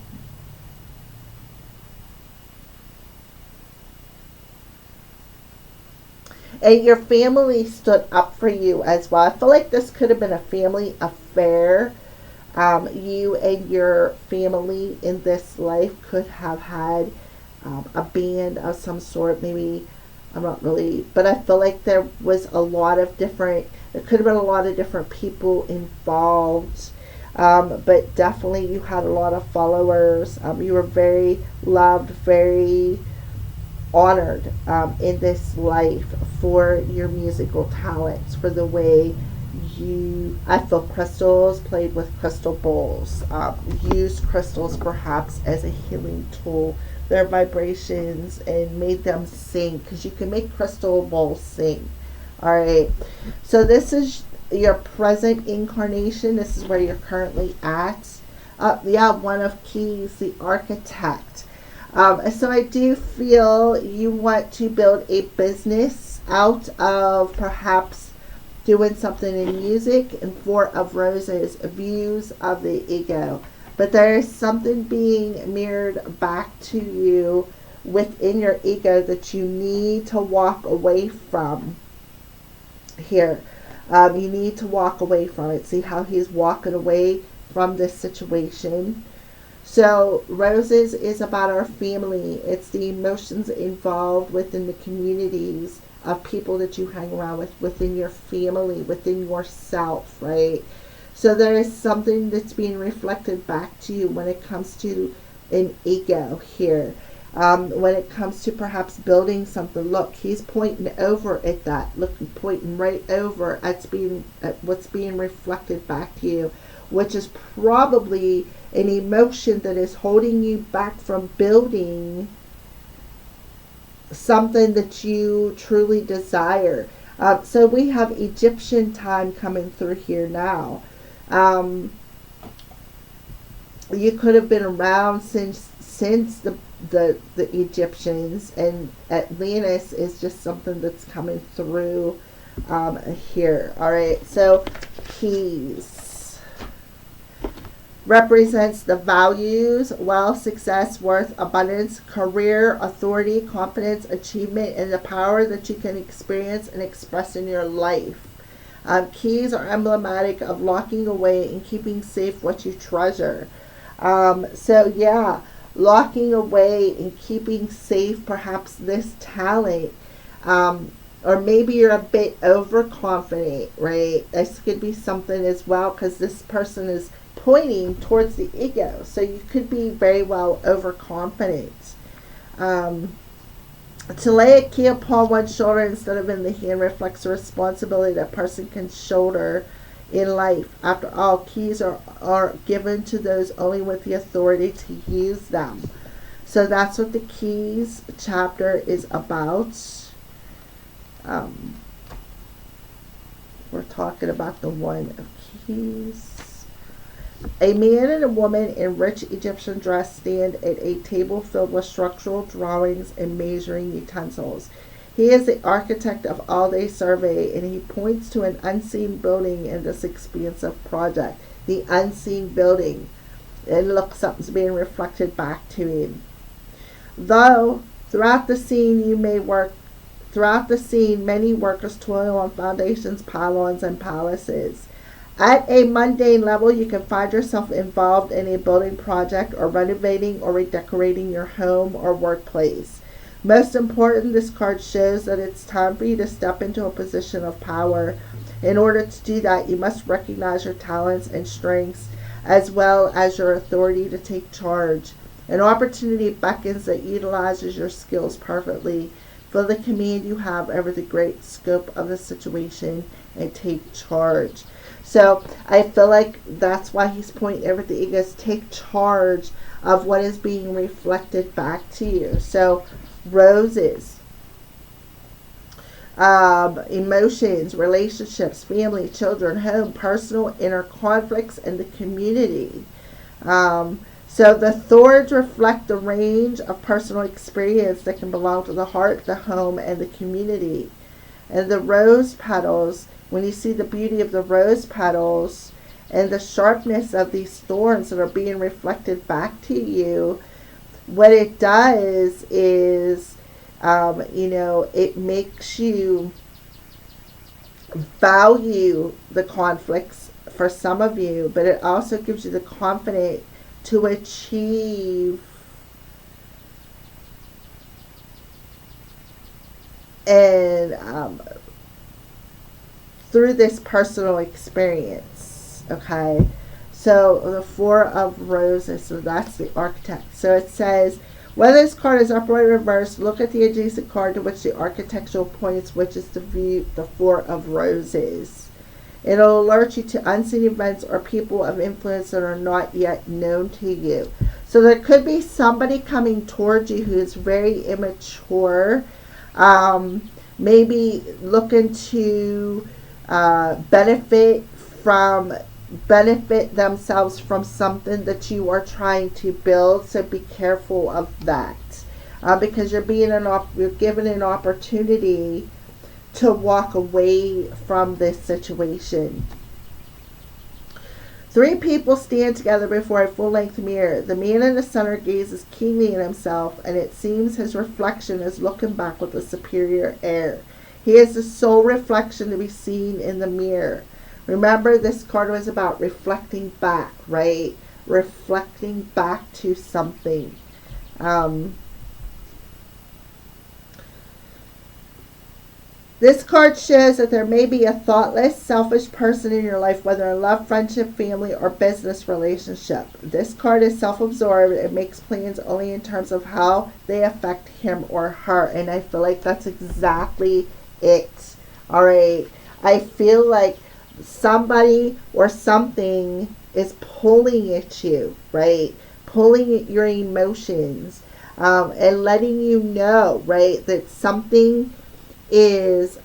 your family stood up for you as well. I feel like this could have been a family affair. You and your family in this life could have had a band of some sort. Maybe, I'm not really, but I feel like there was a lot of different, there could have been a lot of different people involved. But definitely you had a lot of followers. You were very loved, very honored in this life for your musical talents, for the way I feel crystals, played with crystal bowls, used crystals perhaps as a healing tool, their vibrations, and made them sing, because you can make crystal bowls sing. All right, so this is your present incarnation. This is where you're currently at. One of keys, the architect. So I do feel you want to build a business out of perhaps doing something in music. And Four of Roses, views of the ego. But there is something being mirrored back to you within your ego that you need to walk away from here. You need to walk away from it. See how he's walking away from this situation. So Roses is about our family. It's the emotions involved within the communities of people that you hang around with, within your family, within yourself, right? So there is something that's being reflected back to you when it comes to an ego here. When it comes to perhaps building something, look, he's pointing over at that. Look, pointing right over at what's being reflected back to you, which is probably an emotion that is holding you back from building something that you truly desire. So we have Egyptian time coming through here now. You could have been around since the Egyptians, and Atlantis is just something that's coming through here. All right, so keys represents the values, wealth, success, worth, abundance, career, authority, confidence, achievement, and the power that you can experience and express in your life. Keys are emblematic of locking away and keeping safe what you treasure. So yeah, locking away and keeping safe perhaps this talent. or maybe you're a bit overconfident, right? This could be something as well, because this person is pointing towards the ego. So you could be very well overconfident. To lay a key upon one's shoulder instead of in the hand reflects the responsibility that a person can shoulder in life. After all, keys are given to those only with the authority to use them. So that's what the keys chapter is about. We're talking about the one of keys. A man and a woman in rich Egyptian dress stand at a table filled with structural drawings and measuring utensils. He is the architect of all they survey, and he points to an unseen building in this expansive project. The unseen building. And look, something's being reflected back to him. Though throughout the scene many workers toil on foundations, pylons, and palaces. At a mundane level, you can find yourself involved in a building project or renovating or redecorating your home or workplace. Most important, this card shows that it's time for you to step into a position of power. In order to do that, you must recognize your talents and strengths as well as your authority to take charge. An opportunity beckons that utilizes your skills perfectly. Feel the command you have over the great scope of the situation and take charge. So I feel like that's why he's pointing over the egos. Take charge of what is being reflected back to you. So roses, emotions, relationships, family, children, home, personal, inner conflicts, and the community. So the thorns reflect the range of personal experience that can belong to the heart, the home, and the community. And the rose petals, when you see the beauty of the rose petals and the sharpness of these thorns that are being reflected back to you, what it does is, it makes you value the conflicts for some of you, but it also gives you the confidence to achieve and through this personal experience. Okay, so the Four of Roses, so that's the architect. So it says, whether this card is upright or reversed, look at the adjacent card to which the architectural points, which is the Four of Roses. It'll alert you to unseen events or people of influence that are not yet known to you. So there could be somebody coming towards you who is very immature, maybe looking to benefit themselves from something that you are trying to build. So be careful of that, because you're given an opportunity to walk away from this situation. Three people stand together before a full-length mirror. The man in the center gazes keenly at himself, and it seems his reflection is looking back with a superior air. He is the sole reflection to be seen in the mirror. Remember, this card was about reflecting back, right? Reflecting back to something. This card shows that there may be a thoughtless, selfish person in your life, whether in love, friendship, family, or business relationship. This card is self-absorbed and makes plans only in terms of how they affect him or her. And I feel like that's exactly it. All right. I feel like somebody or something is pulling at you, right? Pulling at your emotions, and letting you know, right, that something is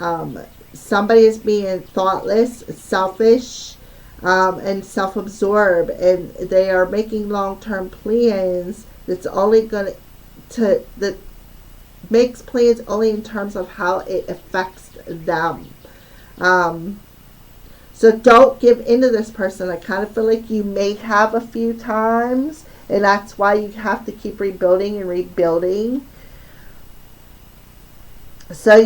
somebody is being thoughtless, selfish, and self-absorbed, and they are making long-term plans that makes plans only in terms of how it affects them. So don't give into this person. I kind of feel like you may have a few times, and that's why you have to keep rebuilding and rebuilding. So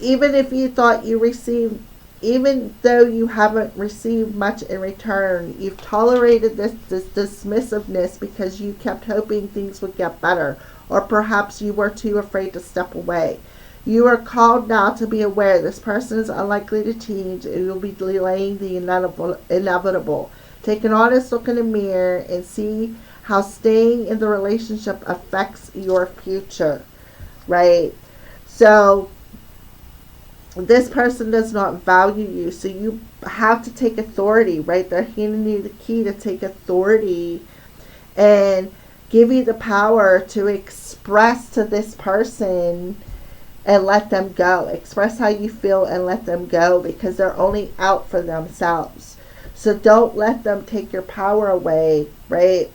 even if you thought you received, even though you haven't received much in return, you've tolerated this dismissiveness because you kept hoping things would get better, or perhaps you were too afraid to step away. You are called now to be aware this person is unlikely to change and you'll be delaying the inevitable. Take an honest look in the mirror and see how staying in the relationship affects your future, right? So this person does not value you, so you have to take authority, right? They're handing you the key to take authority and give you the power to express to this person and let them go. Express how you feel and let them go, because they're only out for themselves. So don't let them take your power away, right?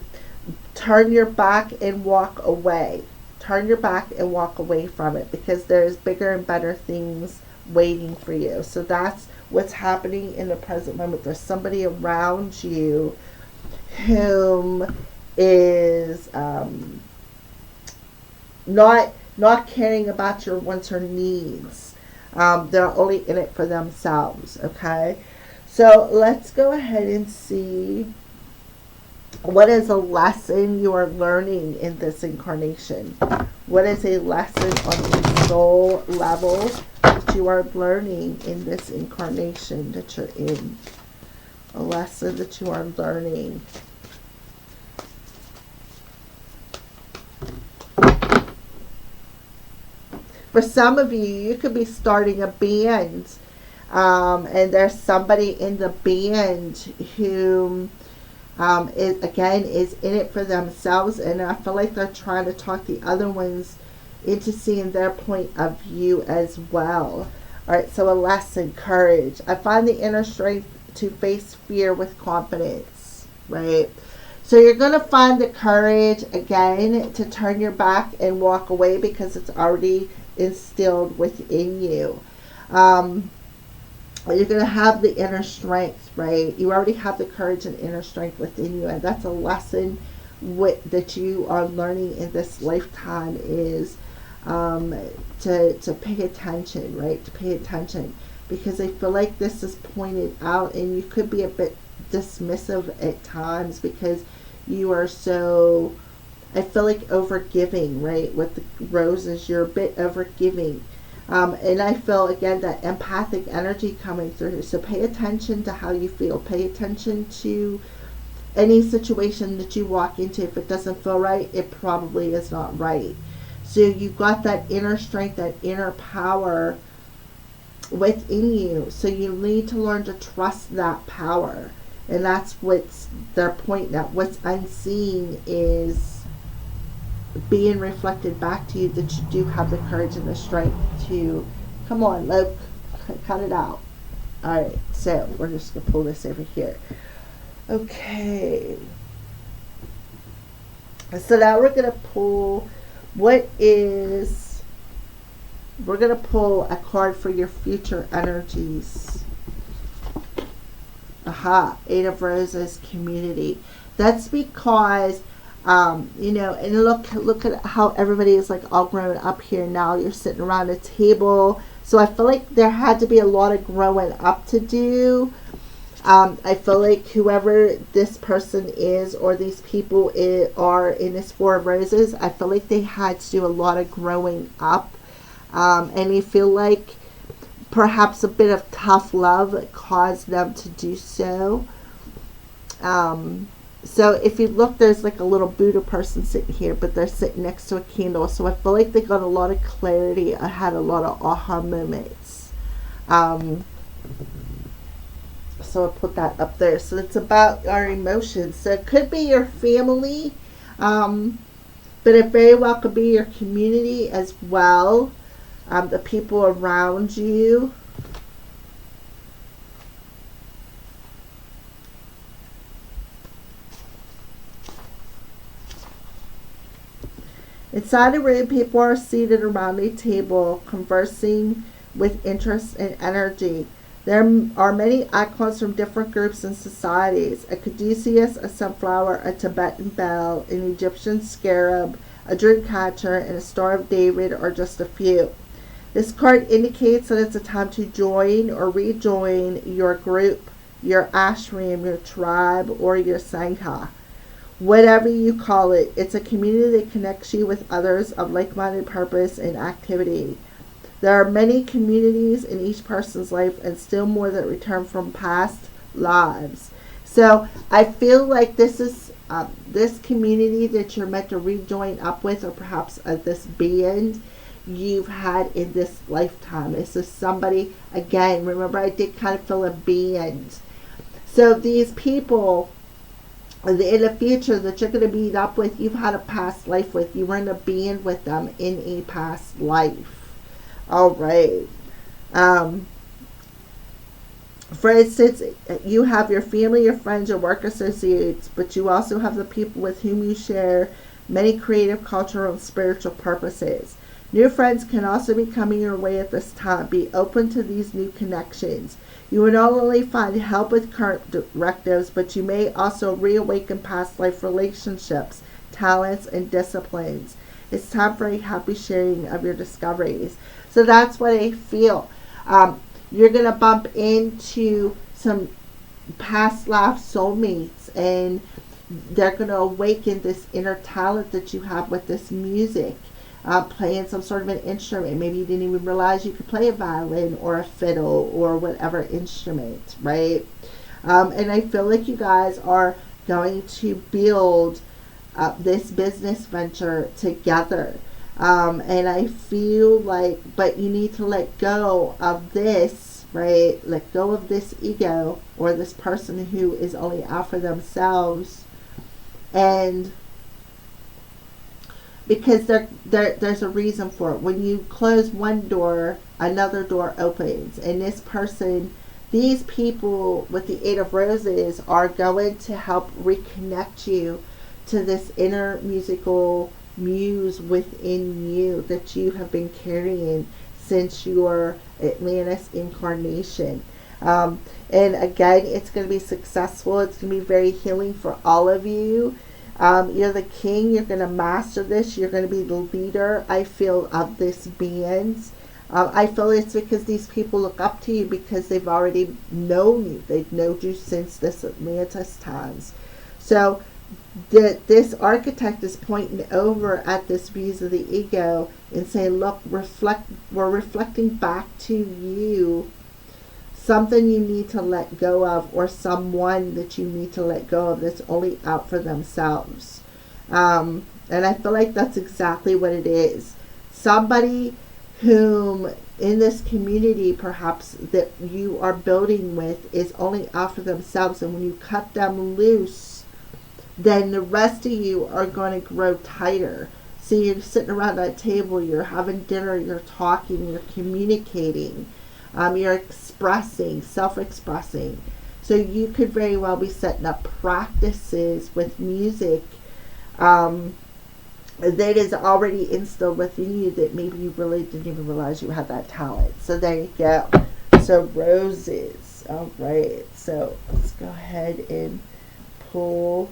Turn your back and walk away. Turn your back and walk away from it, because there's bigger and better things waiting for you. So that's what's happening in the present moment. There's somebody around you whom is not caring about your wants or needs. They're only in it for themselves. Okay, so let's go ahead and see what is a lesson you are learning in this incarnation. What is a lesson on the soul level that you are learning in this incarnation that you're in? A lesson that you are learning. For some of you, you could be starting a band, and there's somebody in the band who is in it for themselves, and I feel like they're trying to talk the other ones into seeing their point of view as well. All right, so a lesson, courage. I find the inner strength to face fear with confidence, right? So you're going to find the courage, again, to turn your back and walk away, because it's already instilled within you. You're going to have the inner strength, right? You already have the courage and inner strength within you, and that's a lesson that you are learning in this lifetime, is to pay attention, right? To pay attention, because I feel like this is pointed out, and you could be a bit dismissive at times because you are so, I feel like, overgiving, right? With the roses, you're a bit overgiving. And I feel, again, that empathic energy coming through. So pay attention to how you feel. Pay attention to any situation that you walk into. If it doesn't feel right, it probably is not right. So you've got that inner strength, that inner power within you. So you need to learn to trust that power. And that's what's their point now. What's unseen is being reflected back to you, that you do have the courage and the strength to, come on, look, cut it out. Alright, so we're just going to pull this over here. Okay. So now we're going to pull, we're going to pull a card for your future energies. Aha, Eight of Roses, community. That's because and look at how everybody is like all grown up here now. You're sitting around a table. So I feel like there had to be a lot of growing up to do. I feel like whoever this person is, or these people are in this Four of Roses, I feel like they had to do a lot of growing up. And you feel like perhaps a bit of tough love caused them to do so. So if you look, there's like a little Buddha person sitting here, but they're sitting next to a candle. So I feel like they got a lot of clarity. I had a lot of aha moments. So I'll put that up there. So it's about our emotions. So it could be your family, but it very well could be your community as well. The people around you. Inside a room, people are seated around a table, conversing with interest and energy. There are many icons from different groups and societies. A caduceus, a sunflower, a Tibetan bell, an Egyptian scarab, a dream catcher, and a Star of David are just a few. This card indicates that it's a time to join or rejoin your group, your ashram, your tribe, or your sangha. Whatever you call it, it's a community that connects you with others of like-minded purpose and activity. There are many communities in each person's life and still more that return from past lives. So I feel like this is this community that you're meant to rejoin up with, or perhaps this band you've had in this lifetime. This is somebody, again, remember I did kind of feel a band. So these people in the future that you're going to meet up with, you've had a past life with. You were in a band with them in a past life. All right. For instance, you have your family, your friends, your work associates, but you also have the people with whom you share many creative, cultural, and spiritual purposes. New friends can also be coming your way at this time. Be open to these new connections. You will not only find help with current directives, but you may also reawaken past life relationships, talents, and disciplines. It's time for a happy sharing of your discoveries. So that's what I feel. You're going to bump into some past life soulmates, and they're going to awaken this inner talent that you have with this music. Playing some sort of an instrument. Maybe you didn't even realize you could play a violin or a fiddle or whatever instrument, right? And I feel like you guys are going to build this business venture together. And I feel like, but you need to let go of this, right? Let go of this ego or this person who is only out for themselves. And because there's a reason for it. When you close one door, another door opens. And this person, these people with the Eight of Roses are going to help reconnect you to this inner musical muse within you that you have been carrying since your Atlantis incarnation. And again, it's going to be successful. It's going to be very healing for all of you. You're the king. You're going to master this. You're going to be the leader, I feel, of this band. I feel it's because these people look up to you because they've already known you. They've known you since this Atlantis times. So this architect is pointing over at this views of the ego and saying, look, we're reflecting back to you something you need to let go of, or someone that you need to let go of that's only out for themselves. And I feel like that's exactly what it is. Somebody whom in this community perhaps that you are building with is only out for themselves, and when you cut them loose, then the rest of you are going to grow tighter. So you're sitting around that table, you're having dinner, you're talking, you're communicating. You're expressing, self-expressing. So you could very well be setting up practices with music that is already instilled within you that maybe you really didn't even realize you had that talent. So there you go. So roses. All right. So let's go ahead and pull.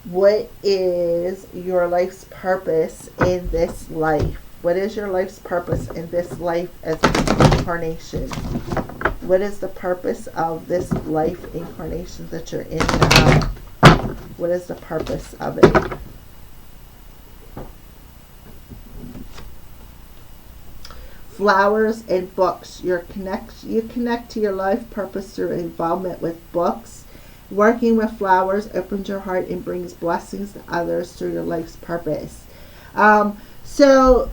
What is your life's purpose in this life? What is your life's purpose in this life as an incarnation? What is the purpose of this life incarnation that you're in now? What is the purpose of it? Flowers and books. You connect to your life purpose through involvement with books. Working with flowers opens your heart and brings blessings to others through your life's purpose. So,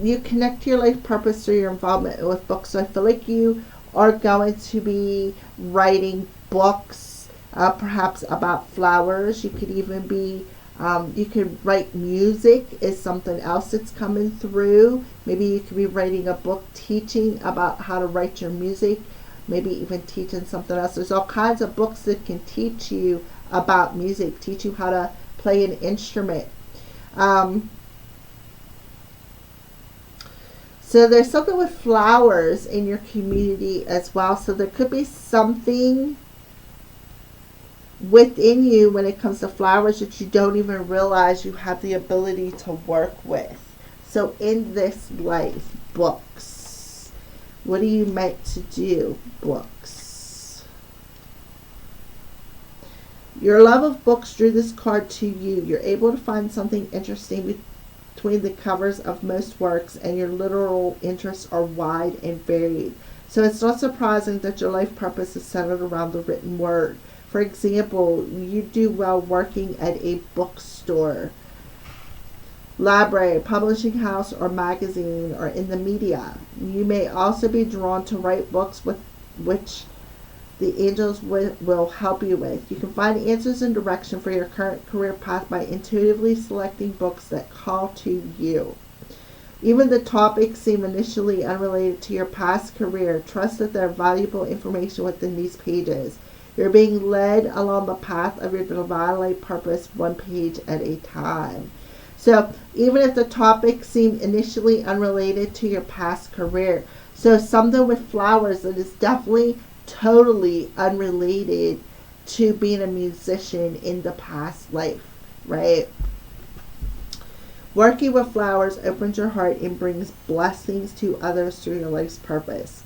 you connect to your life purpose through your involvement with books. So I feel like you are going to be writing books, perhaps about flowers. You could even be, you could write music is something else that's coming through. Maybe you could be writing a book teaching about how to write your music. Maybe even teaching something else. There's all kinds of books that can teach you about music, teach you how to play an instrument. So there's something with flowers in your community as well. So there could be something within you when it comes to flowers that you don't even realize you have the ability to work with. So in this life, books. What are you meant to do? Books. Your love of books drew this card to you. You're able to find something interesting between the covers of most works, and your literal interests are wide and varied. So it's not surprising that your life purpose is centered around the written word. For example, you do well working at a bookstore, library, publishing house, or magazine, or in the media. You may also be drawn to write books with which the angels will help you with. You can find answers and direction for your current career path by intuitively selecting books that call to you. Even the topics seem initially unrelated to your past career. Trust that there are valuable information within these pages. You're being led along the path of your divine life purpose, one page at a time. So even if the topics seem initially unrelated to your past career, so something with flowers that is definitely totally unrelated to being a musician in the past life, right? Working with flowers opens your heart and brings blessings to others through your life's purpose.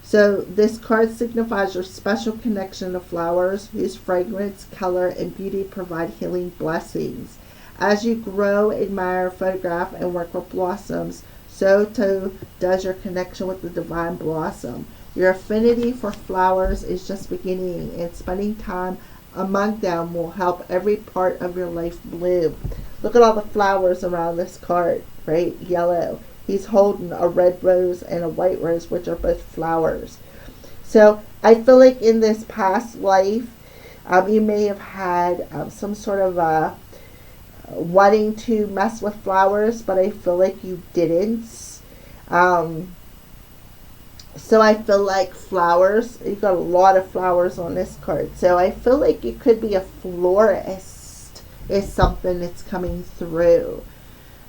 So this card signifies your special connection to flowers, whose fragrance, color, and beauty provide healing blessings. As you grow, admire, photograph, and work with blossoms, so too does your connection with the divine blossom. Your affinity for flowers is just beginning, and spending time among them will help every part of your life bloom. Look at all the flowers around this card, right? Yellow. He's holding a red rose and a white rose, which are both flowers. So I feel like in this past life, you may have had some sort of wanting to mess with flowers, but I feel like you didn't. So I feel like flowers, you've got a lot of flowers on this card. So I feel like it could be a florist is something that's coming through.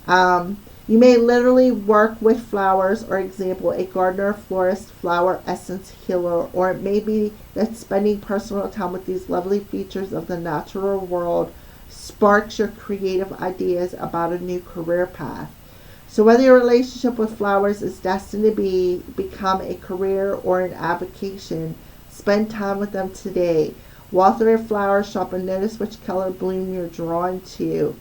You may literally work with flowers, or example, a gardener, florist, flower essence healer, or it may be that spending personal time with these lovely features of the natural world sparks your creative ideas about a new career path. So whether your relationship with flowers is destined to become a career or an avocation, spend time with them today. Walk through a flower shop and notice which color bloom you're drawn to.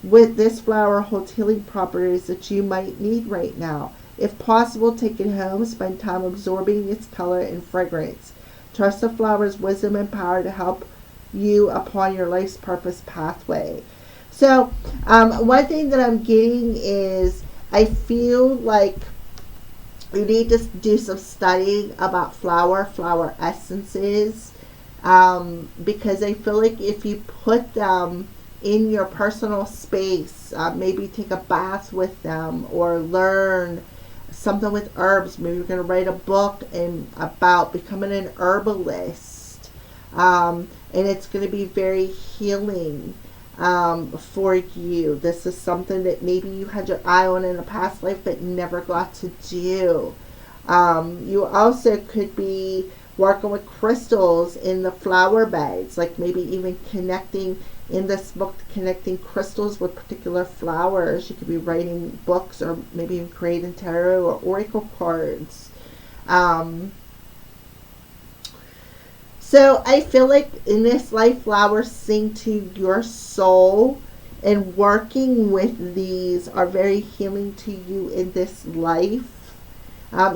With this flower holds healing properties that you might need right now. If possible, take it home, spend time absorbing its color and fragrance. Trust the flower's wisdom and power to help you upon your life's purpose pathway. So one thing that I'm getting is I feel like you need to do some studying about flower essences, because I feel like if you put them in your personal space, maybe take a bath with them or learn something with herbs. Maybe you're going to write a book about becoming an herbalist, and it's going to be very healing for you. This is something that maybe you had your eye on in a past life but never got to do. You also could be working with crystals in the flower beds, like maybe even connecting in this book, connecting crystals with particular flowers. You could be writing books or maybe even creating tarot or oracle cards. So I feel like in this life, flowers sing to your soul, and working with these are very healing to you in this life.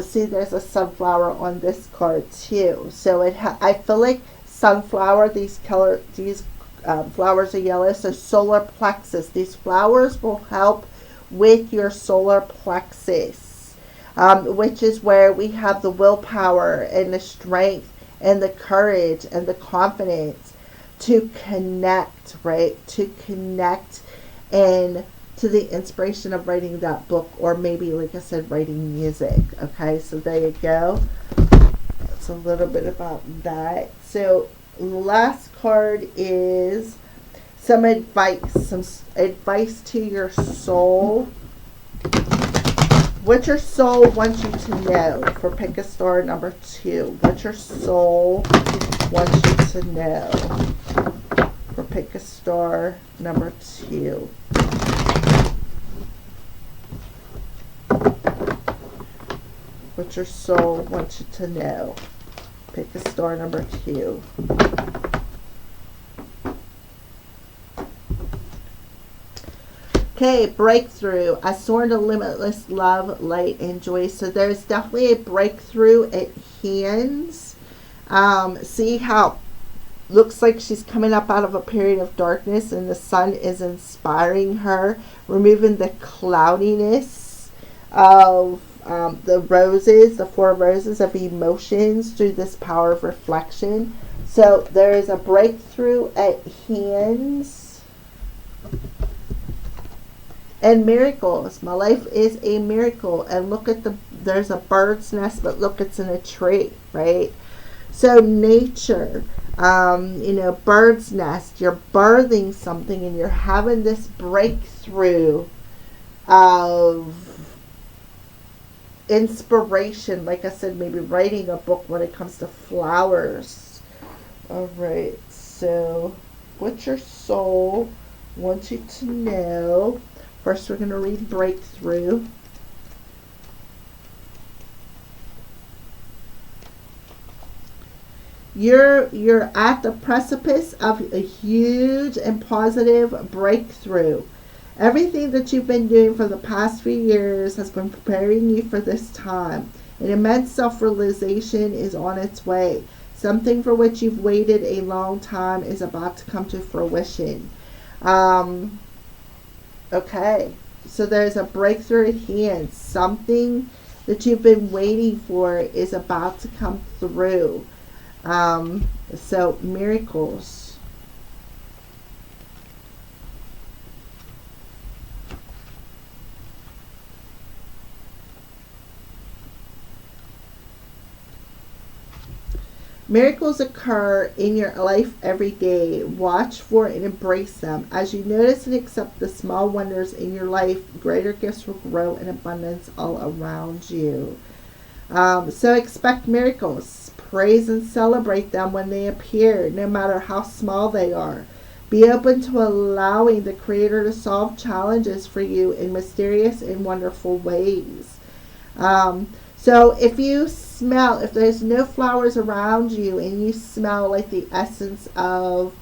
See, there's a sunflower on this card too. So I feel like sunflower, these flowers are yellow. So solar plexus. These flowers will help with your solar plexus, which is where we have the willpower and the strength and the courage and the confidence to connect, right? To connect and to the inspiration of writing that book, or maybe, like I said, writing music. Okay, so there you go. That's a little bit about that. So last card is some advice to your soul. What your soul wants you to know for pick a star number 2. What your soul wants you to know for pick a star number 2. What your soul wants you to know. Pick a star number 2. Okay, breakthrough. I soar into limitless love, light, and joy. So there's definitely a breakthrough at hands. See how looks like she's coming up out of a period of darkness and the sun is inspiring her, removing the cloudiness of the roses, the 4 roses of emotions through this power of reflection. So there is a breakthrough at hands. And miracles. My life is a miracle. And look at there's a bird's nest, but look, it's in a tree, right? So nature, bird's nest, you're birthing something and you're having this breakthrough of inspiration. Like I said, maybe writing a book when it comes to flowers. All right, so what your soul wants you to know. First, we're going to read breakthrough. You're at the precipice of a huge and positive breakthrough. Everything that you've been doing for the past few years has been preparing you for this time. An immense self-realization is on its way. Something for which you've waited a long time is about to come to fruition. Okay, so there's a breakthrough at hand. Something that you've been waiting for is about to come through. So miracles. Miracles occur in your life every day. Watch for and embrace them. As you notice and accept the small wonders in your life, greater gifts will grow in abundance all around you. So expect miracles. Praise and celebrate them when they appear, no matter how small they are. Be open to allowing the Creator to solve challenges for you in mysterious and wonderful ways. So if you smell, if there's no flowers around you and you smell like the essence of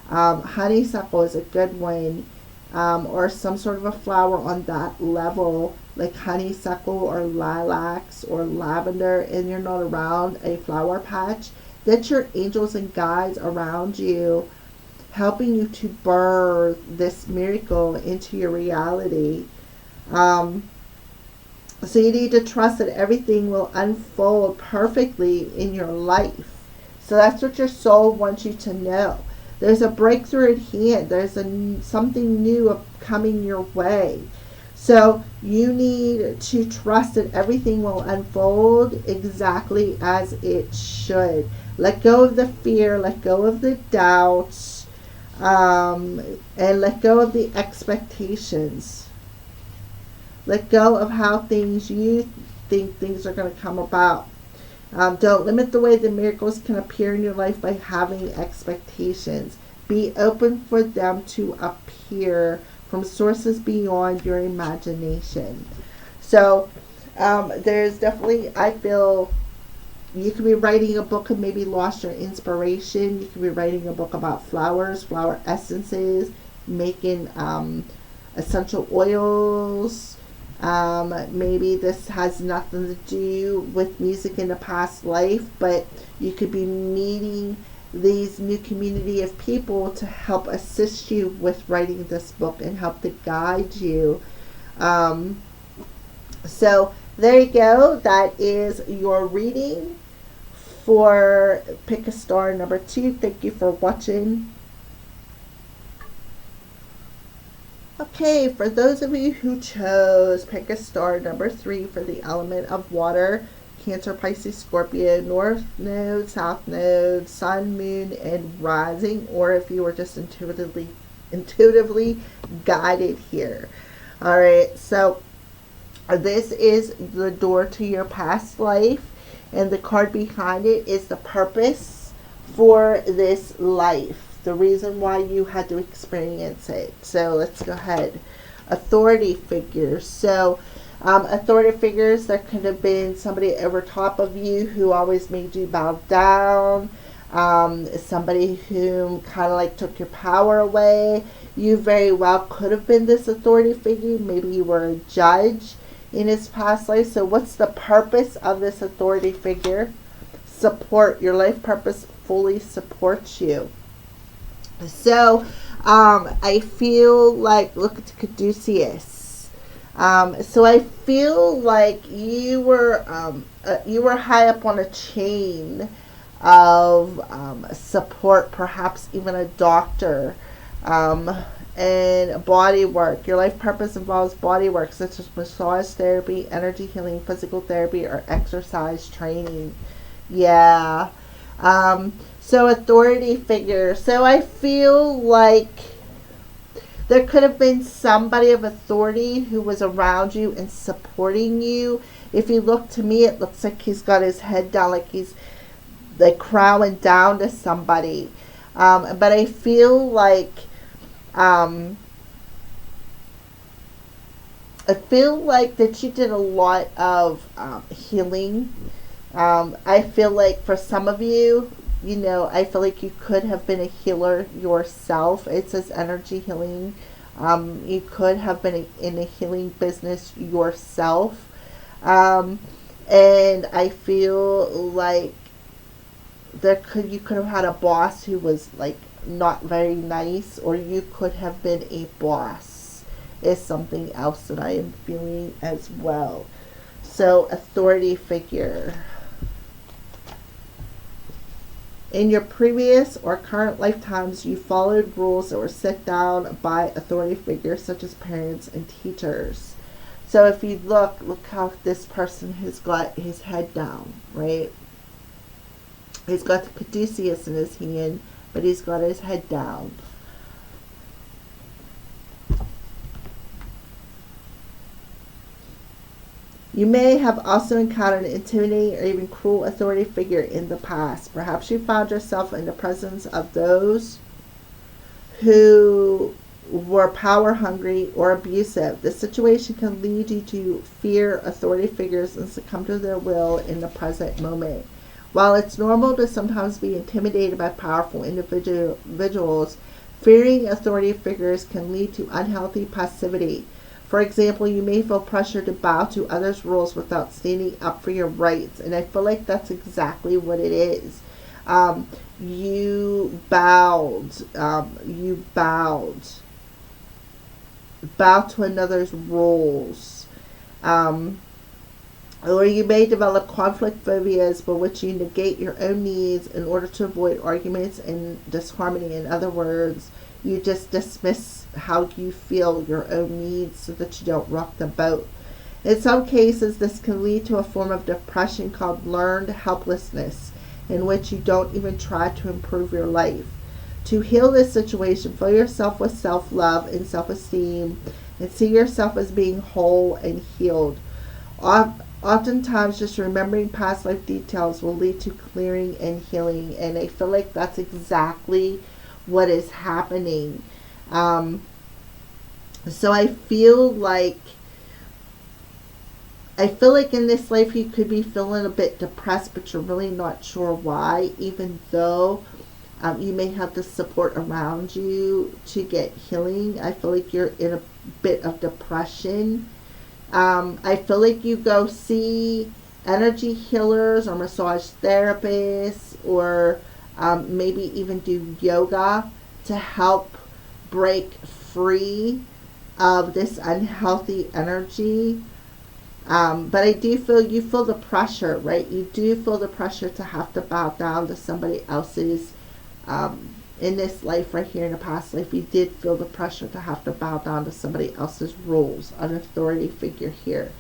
honeysuckle is a good one, or some sort of a flower on that level, like honeysuckle or lilacs or lavender, and you're not around a flower patch, that's your angels and guides around you, helping you to birth this miracle into your reality. So you need to trust that everything will unfold perfectly in your life. So that's what your soul wants you to know. There's a breakthrough at hand. There's something new coming your way. So you need to trust that everything will unfold exactly as it should. Let go of the fear. Let go of the doubts. And let go of the expectations. Let go of how you think things are going to come about. Don't limit the way the miracles can appear in your life by having expectations. Be open for them to appear from sources beyond your imagination. So there's definitely, I feel, you could be writing a book and maybe lost your inspiration. You could be writing a book about flowers, flower essences, making essential oils. Maybe this has nothing to do with music in a past life, but you could be meeting these new community of people to help assist you with writing this book and help to guide you. So there you go. That is your reading for Pick a Star number 2. Thank you for watching. Okay, for those of you who chose Pick a Star number 3 for the element of water, Cancer, Pisces, Scorpio, North Node, South Node, Sun, Moon, and Rising, or if you were just intuitively guided here. Alright, so this is the door to your past life, and the card behind it is the purpose for this life. The reason why you had to experience it. So let's go ahead. Authority figures. So authority figures, there could have been somebody over top of you who always made you bow down. somebody who kind of like took your power away. You very well could have been this authority figure. Maybe you were a judge in his past life. So what's the purpose of this authority figure? Support. Your life purpose fully supports you. So I feel like, look at Caduceus. So I feel like you were high up on a chain of support, perhaps even a doctor, and body work. Your life purpose involves body work such as massage therapy, energy healing, physical therapy, or exercise training. Yeah. So authority figure. So I feel like there could have been somebody of authority who was around you and supporting you. If you look, to me, it looks like he's got his head down, like he's like crowing down to somebody. But I feel like that you did a lot of healing. I feel like for some of you, I feel like you could have been a healer yourself. It says energy healing. You could have been in a healing business yourself. And I feel like you could have had a boss who was like not very nice, or you could have been a boss, is something else that I am feeling as well. So authority figure. In your previous or current lifetimes, you followed rules that were set down by authority figures such as parents and teachers. So if you look how this person has got his head down, right? He's got the caduceus in his hand, but he's got his head down. You may have also encountered an intimidating or even cruel authority figure in the past. Perhaps you found yourself in the presence of those who were power hungry or abusive. This situation can lead you to fear authority figures and succumb to their will in the present moment. While it's normal to sometimes be intimidated by powerful individuals, fearing authority figures can lead to unhealthy passivity. For example, you may feel pressure to bow to others' rules without standing up for your rights. And I feel like that's exactly what it is. You bowed. Bow to another's rules. Or you may develop conflict phobias by which you negate your own needs in order to avoid arguments and disharmony. In other words, you just dismiss how you feel your own needs so that you don't rock the boat. In some cases, this can lead to a form of depression called learned helplessness, in which you don't even try to improve your life. To heal this situation, fill yourself with self-love and self-esteem, and see yourself as being whole and healed. Oftentimes, just remembering past life details will lead to clearing and healing, and I feel like that's exactly what is happening. So I feel like in this life you could be feeling a bit depressed, but you're really not sure why, even though you may have the support around you to get healing. I feel like you're in a bit of depression. I feel like you go see energy healers or massage therapists, or maybe even do yoga to help break free of this unhealthy energy. But I do feel you feel the pressure, right? You do feel the pressure to have to bow down to somebody else's, in this life right here, in the past life, you did feel the pressure to have to bow down to somebody else's rules, an authority figure here.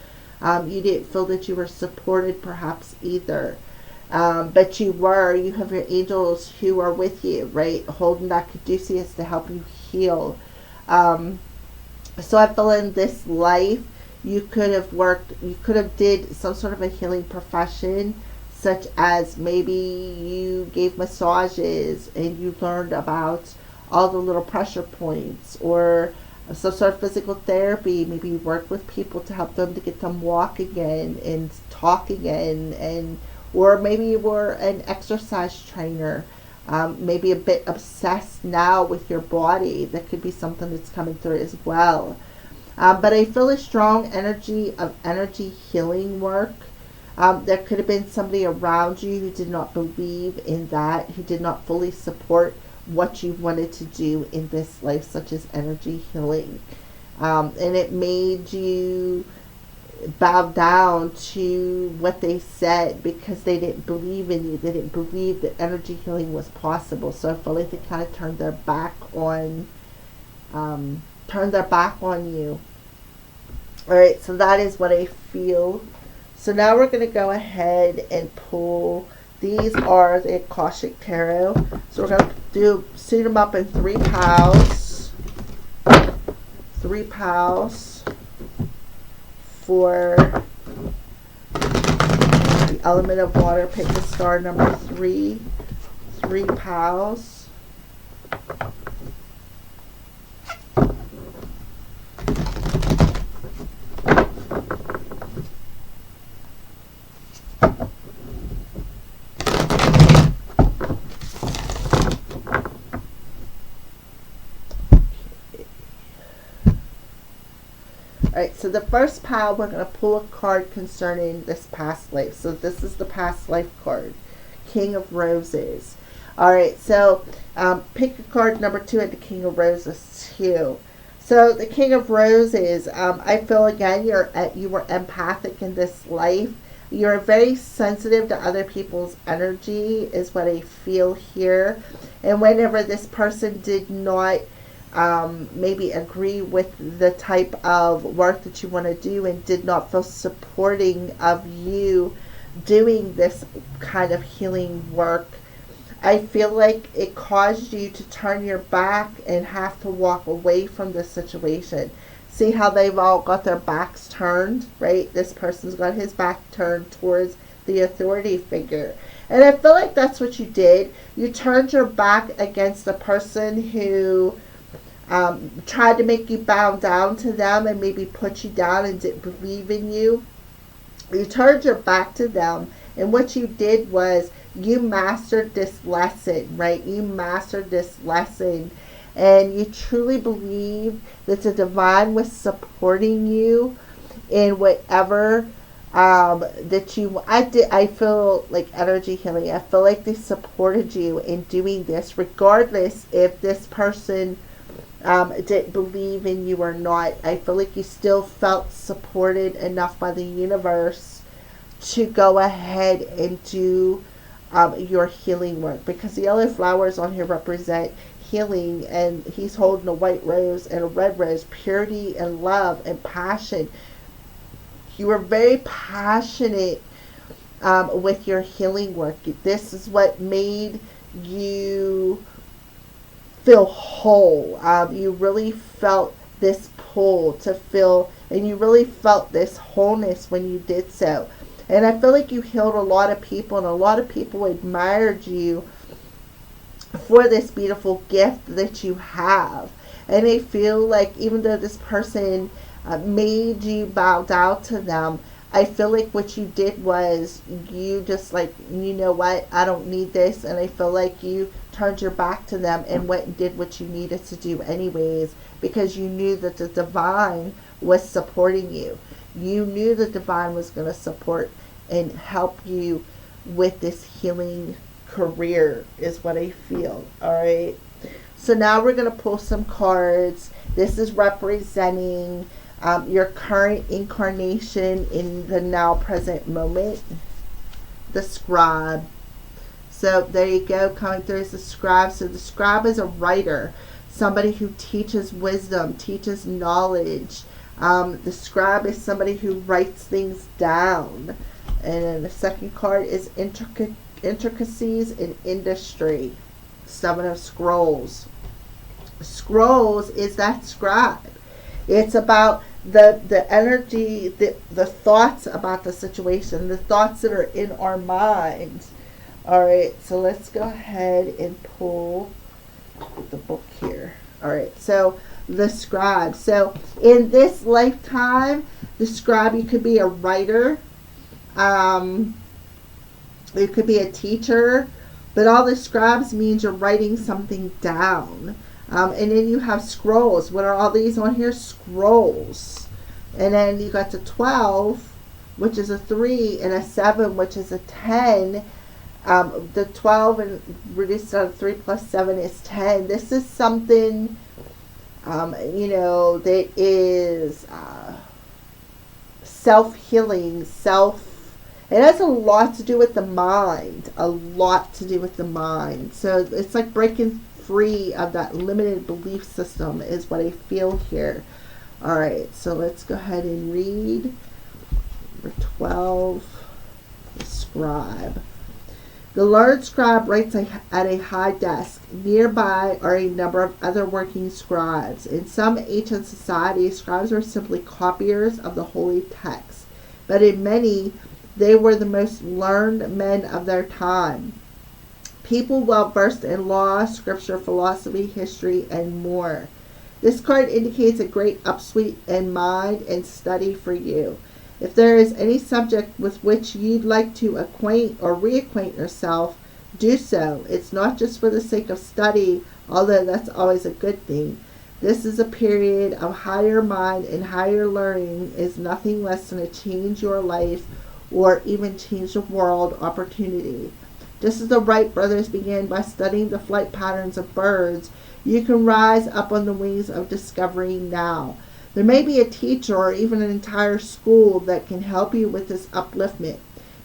You didn't feel that you were supported perhaps either. But you have your angels who are with you, right? Holding that caduceus to help you heal. So I feel in this life, you could have did some sort of a healing profession, such as maybe you gave massages and you learned about all the little pressure points, or some sort of physical therapy. Maybe you worked with people to help them to get them walk again and talk again, or maybe you were an exercise trainer. maybe a bit obsessed now with your body. That could be something that's coming through as well. But I feel a strong energy of energy healing work. There could have been somebody around you who did not believe in that, who did not fully support what you wanted to do in this life, such as energy healing. And it made you bow down to what they said because they didn't believe in you. They didn't believe that energy healing was possible. So I feel like they kind of turned their back on you. All right, so that is what I feel. So now we're going to go ahead and pull. These are the Akashic Tarot. So we're going to suit them up in 3 piles. 3 piles for the element of water. Pick the star number 3. 3 piles. Alright, so the first pile, we're going to pull a card concerning this past life. So this is the past life card, King of Roses. Alright, so pick a card number 2 at the King of Roses too. So the King of Roses, I feel again you were empathic in this life. You're very sensitive to other people's energy is what I feel here. And whenever this person did not maybe agree with the type of work that you want to do and did not feel supporting of you doing this kind of healing work, I feel like it caused you to turn your back and have to walk away from this situation. See how they've all got their backs turned, right? This person's got his back turned towards the authority figure. And I feel like that's what you did. You turned your back against the person who tried to make you bow down to them and maybe put you down and didn't believe in you. You turned your back to them, and what you did was you mastered this lesson, right? You mastered this lesson, and you truly believe that the divine was supporting you in whatever that you I feel like energy healing. I feel like they supported you in doing this, regardless if this person didn't believe in you or not. I feel like you still felt supported enough by the universe to go ahead and do your healing work, because the yellow flowers on here represent healing, and he's holding a white rose and a red rose, purity and love and passion. You were very passionate with your healing work. This is what made you feel whole. You really felt this pull to feel, and you really felt this wholeness when you did so. And I feel like you healed a lot of people, and a lot of people admired you for this beautiful gift that you have. And I feel like even though this person made you bow down to them, I feel like what you did was you just like, you know what, I don't need this. And I feel like you turned your back to them and went and did what you needed to do anyways, because you knew that the divine was supporting you. You knew the divine was going to support and help you with this healing career is what I feel. All right. So now we're going to pull some cards. This is representing your current incarnation in the now present moment. The scribe. So there you go. Coming through is the scribe. So the scribe is a writer, somebody who teaches wisdom, teaches knowledge. The scribe is somebody who writes things down. And then the second card is intricacies in industry. 7 of Scrolls. Scrolls is that scribe. It's about the energy, the thoughts about the situation, the thoughts that are in our minds. All right, so let's go ahead and pull the book here. All right, so the scribe. So in this lifetime, the scribe, you could be a writer. You could be a teacher, But all the scribes means you're writing something down. And then you have scrolls. What are all these on here? Scrolls. And then you got the 12, which is a 3, and a 7, which is a 10. The 12 and reduced down to 3 plus 7 is 10. This is something, that is self-healing, it has a lot to do with the mind. A lot to do with the mind. So it's like breaking free of that limited belief system is what I feel here. Alright, so let's go ahead and read number 12, the scribe. The learned scribe writes at a high desk. Nearby are a number of other working scribes. In some ancient societies, scribes were simply copiers of the holy text. But in many, they were the most learned men of their time. People well versed in law, scripture, philosophy, history, and more. This card indicates a great upswing in mind and study for you. If there is any subject with which you'd like to acquaint or reacquaint yourself, do so. It's not just for the sake of study, although that's always a good thing. This is a period of higher mind, and higher learning is nothing less than a change your life or even change the world opportunity. Just as the Wright brothers began by studying the flight patterns of birds, you can rise up on the wings of discovery now. There may be a teacher or even an entire school that can help you with this upliftment.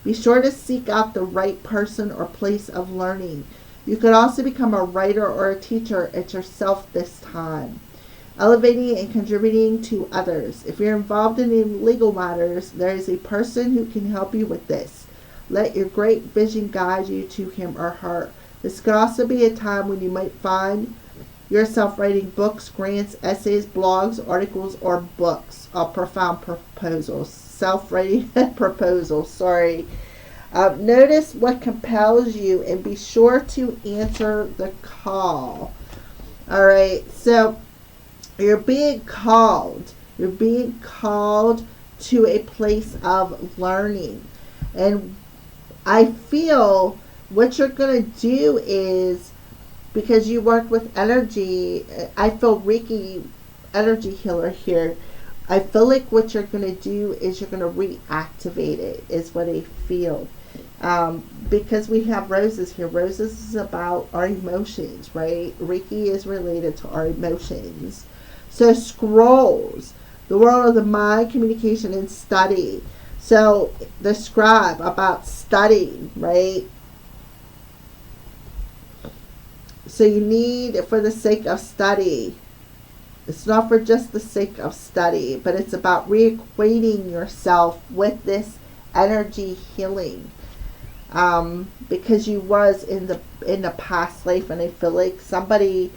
Be sure to seek out the right person or place of learning. You could also become a writer or a teacher at yourself this time. Elevating and contributing to others. If you're involved in legal matters, there is a person who can help you with this. Let your great vision guide you to him or her. This could also be a time when you might find yourself writing books, grants, essays, blogs, articles, or books. Profound proposals. Self-writing proposals. Sorry. Notice what compels you and be sure to answer the call. All right. So you're being called. You're being called to a place of learning. And I feel what you're going to do is, because you work with energy, I feel Reiki energy healer here. I feel like what you're going to do is you're going to reactivate it, is what I feel. Because we have roses here. Roses is about our emotions, right? Reiki is related to our emotions. So scrolls, the world of the mind, communication, and study. So the scribe, about studying, right? So you need, for the sake of study. It's not for just the sake of study, but it's about reacquainting yourself with this energy healing. Because you was in the past life, and I feel like somebody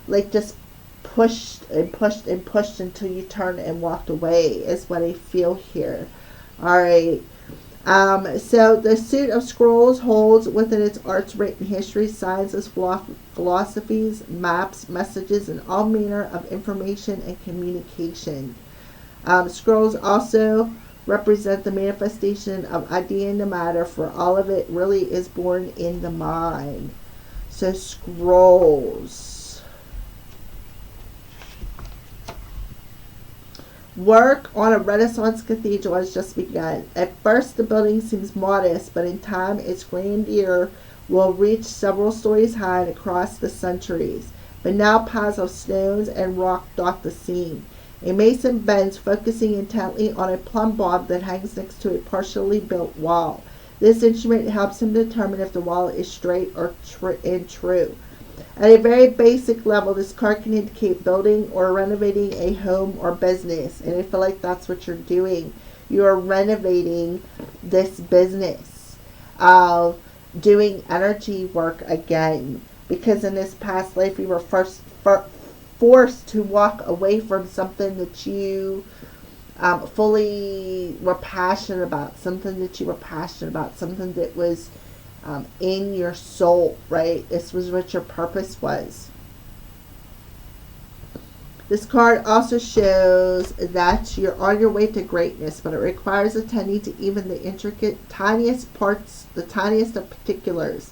like just pushed and pushed and pushed until you turned and walked away, is what I feel here. Alright. So the suit of scrolls holds within its arts written history, sciences, philosophies, maps, messages, and all manner of information and communication. Scrolls also represent the manifestation of idea in the matter, for all of it really is born in the mind. So scrolls. Work on a Renaissance cathedral has just begun. At first, the building seems modest, but in time, its grandeur will reach several stories high and across the centuries. But now, piles of stones and rock dot the scene. A mason bends, focusing intently on a plumb bob that hangs next to a partially built wall. This instrument helps him determine if the wall is straight or true. At a very basic level, this card can indicate building or renovating a home or business. And I feel like that's what you're doing. You are renovating this business of doing energy work again. Because in this past life, you were forced to walk away from something that you fully were passionate about. Something that was in your soul, right? This was what your purpose was. This card also shows that you're on your way to greatness, but it requires attending to even the intricate, tiniest parts, the tiniest of particulars.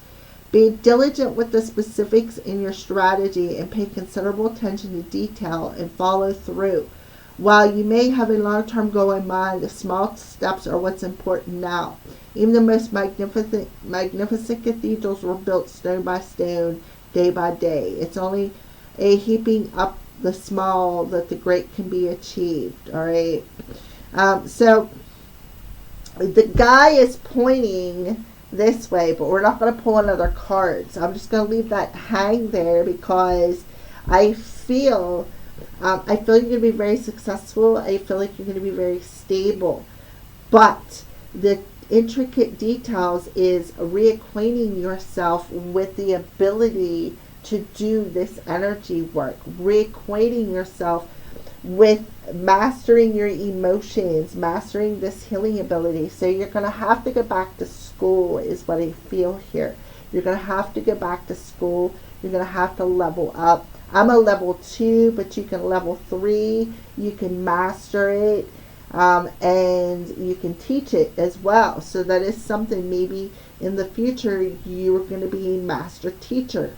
Be diligent with the specifics in your strategy and pay considerable attention to detail and follow through. While you may have a long-term goal in mind, the small steps are what's important now. Even the most magnificent cathedrals were built stone by stone, day by day. It's only a heaping up the small that the great can be achieved. All right. So the guy is pointing this way, but we're not going to pull another card. So I'm just going to leave that hang there because I feel you're going to be very successful. I feel like you're going to be very stable. But the intricate details is reacquainting yourself with the ability to do this energy work. Reacquainting yourself with mastering your emotions, mastering this healing ability. So you're going to have to go back to school is what I feel here. You're going to have to go back to school. You're going to have to level up. I'm a level 2, but you can level 3. You can master it, and you can teach it as well. So that is something maybe in the future you are going to be a master teacher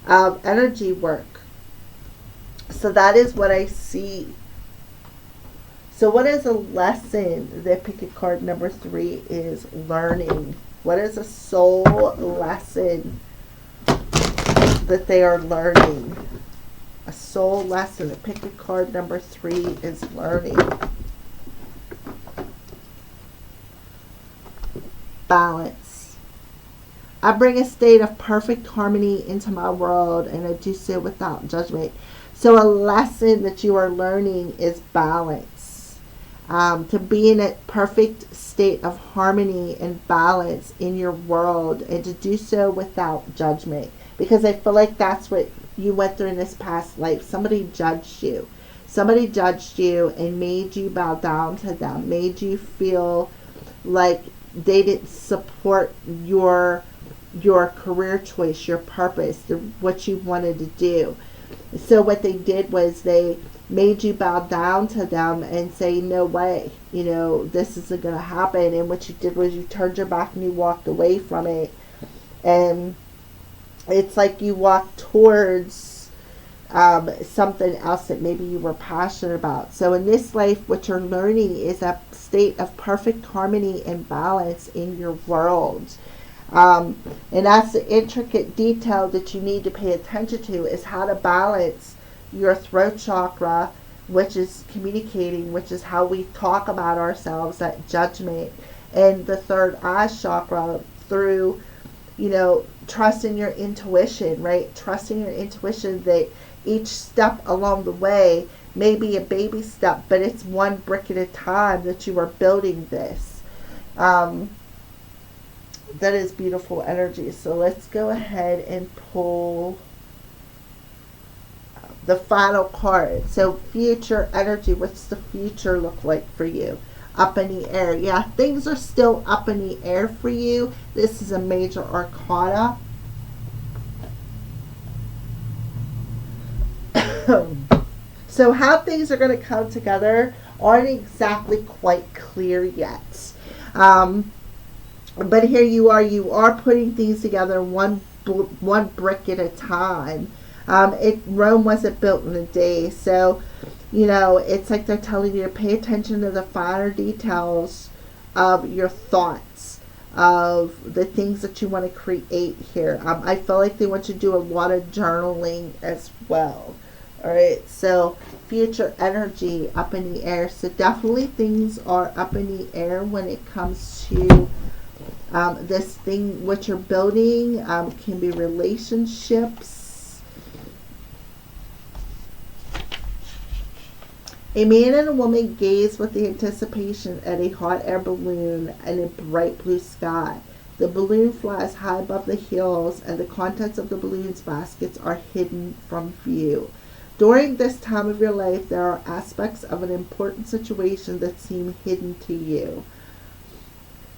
of energy work. So that is what I see. So what is a lesson that picket card number 3 is learning? What is a soul lesson that they are learning? A soul lesson. The picket card number 3 is learning. Balance. I bring a state of perfect harmony into my world, and I do so without judgment. So a lesson that you are learning is balance. To be in a perfect state of harmony and balance in your world, and to do so without judgment. Because I feel like that's what you went through in this past life. Somebody judged you. Somebody judged you and made you bow down to them. Made you feel like they didn't support your career choice, your purpose, what you wanted to do. So what they did was they made you bow down to them and say, no way, this isn't going to happen. And what you did was you turned your back and you walked away from it. And it's like you walked towards something else that maybe you were passionate about. So in this life, what you're learning is a state of perfect harmony and balance in your world. And that's the intricate detail that you need to pay attention to, is how to balance your throat chakra, which is communicating, which is how we talk about ourselves, that judgment, and the third eye chakra through, trusting your intuition, right? Trusting your intuition that each step along the way may be a baby step, but it's one brick at a time that you are building this. That is beautiful energy. So let's go ahead and pull the final card. So future energy. What's the future look like for you? Up in the air. Yeah, things are still up in the air for you. This is a major arcana. So how things are going to come together aren't exactly quite clear yet. But here you are putting things together one brick at a time. Rome wasn't built in a day. So, it's like they're telling you to pay attention to the finer details of your thoughts, of the things that you want to create here. I feel like they want you to do a lot of journaling as well. All right, so future energy up in the air. So definitely things are up in the air when it comes to this thing, what you're building. Can be relationships. A man and a woman gaze with the anticipation at a hot air balloon and a bright blue sky. The balloon flies high above the hills, and the contents of the balloon's baskets are hidden from view. During this time of your life, there are aspects of an important situation that seem hidden to you.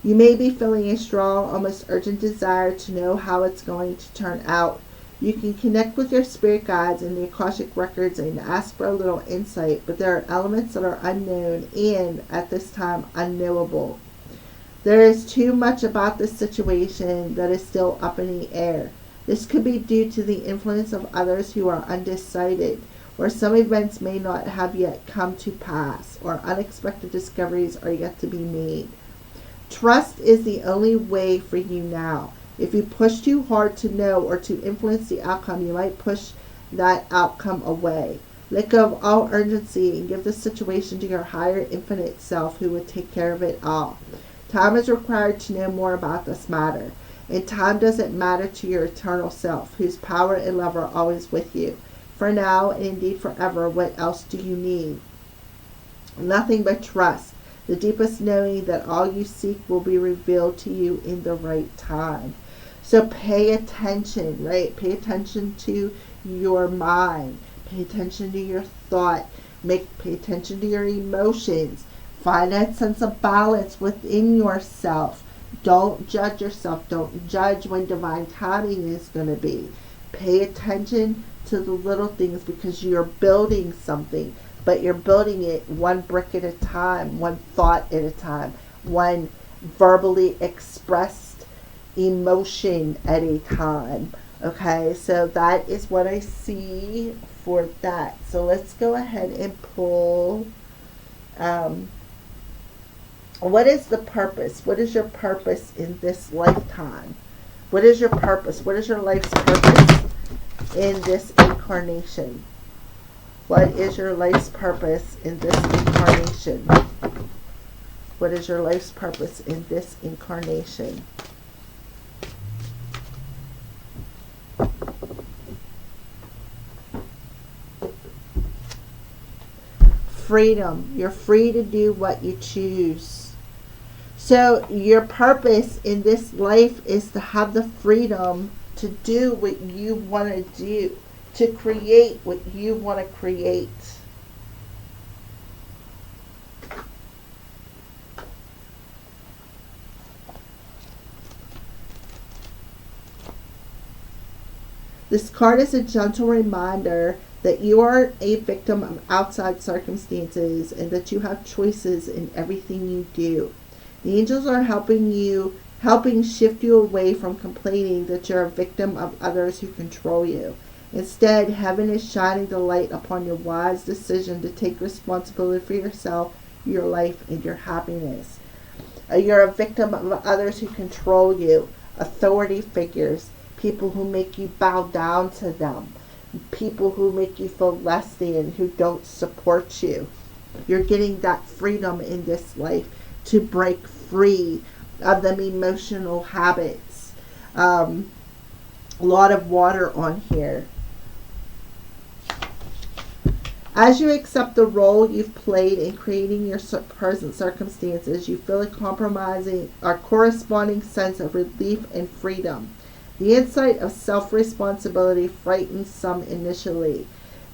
You may be feeling a strong, almost urgent desire to know how it's going to turn out. You can connect with your spirit guides and the Akashic records and ask for a little insight, but there are elements that are unknown and, at this time, unknowable. There is too much about this situation that is still up in the air. This could be due to the influence of others who are undecided, or some events may not have yet come to pass, or unexpected discoveries are yet to be made. Trust is the only way for you now. If you push too hard to know or to influence the outcome, you might push that outcome away. Let go of all urgency and give the situation to your higher infinite self who would take care of it all. Time is required to know more about this matter, and time doesn't matter to your eternal self, whose power and love are always with you. For now, and indeed forever, what else do you need? Nothing but trust, the deepest knowing that all you seek will be revealed to you in the right time. So pay attention, right? Pay attention to your mind. Pay attention to your thought. Pay attention to your emotions. Find that sense of balance within yourself. Don't judge yourself. Don't judge when divine timing is going to be. Pay attention to the little things, because you're building something, but you're building it one brick at a time, one thought at a time, one verbally expressed emotion at a time. Okay, so that is what I see for that. So let's go ahead and pull, what is the purpose? What is your purpose in this lifetime? What is your purpose? What is your life's purpose in this incarnation? What is your life's purpose in this incarnation? What is your life's purpose in this incarnation? Freedom. You're free to do what you choose. So your purpose in this life is to have the freedom to do what you want to do, to create what you want to create. This card is a gentle reminder that you are a victim of outside circumstances and that you have choices in everything you do. The angels are helping shift you away from complaining that you're a victim of others who control you. Instead, heaven is shining the light upon your wise decision to take responsibility for yourself, your life, and your happiness. You're a victim of others who control you, authority figures, people who make you bow down to them, people who make you feel less than, who don't support you. You're getting that freedom in this life to break free of them emotional habits. A lot of water on here. As you accept the role you've played in creating your present circumstances, you feel a corresponding sense of relief and freedom. The insight of self-responsibility frightens some initially,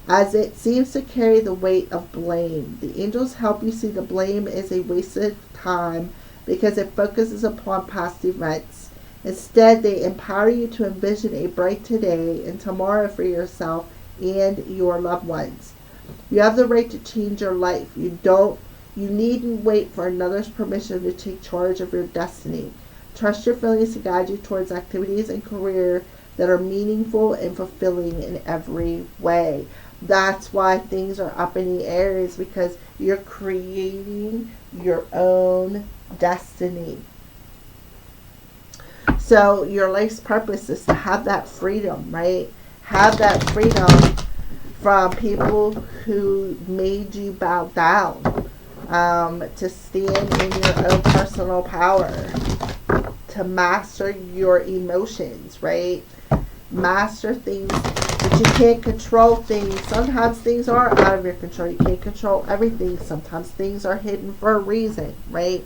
as it seems to carry the weight of blame. The angels help you see the blame as a wasted time because it focuses upon past events. Instead, they empower you to envision a bright today and tomorrow for yourself and your loved ones. You have the right to change your life. You needn't wait for another's permission to take charge of your destiny. Trust your feelings to guide you towards activities and career that are meaningful and fulfilling in every way. That's why things are up in the air, is because you're creating your own destiny. So your life's purpose is to have that freedom, right? Have that freedom from people who made you bow down, to stand in your own personal power, to master your emotions, right? Master things, but you can't control things. Sometimes things are out of your control. You can't control everything. Sometimes things are hidden for a reason, right?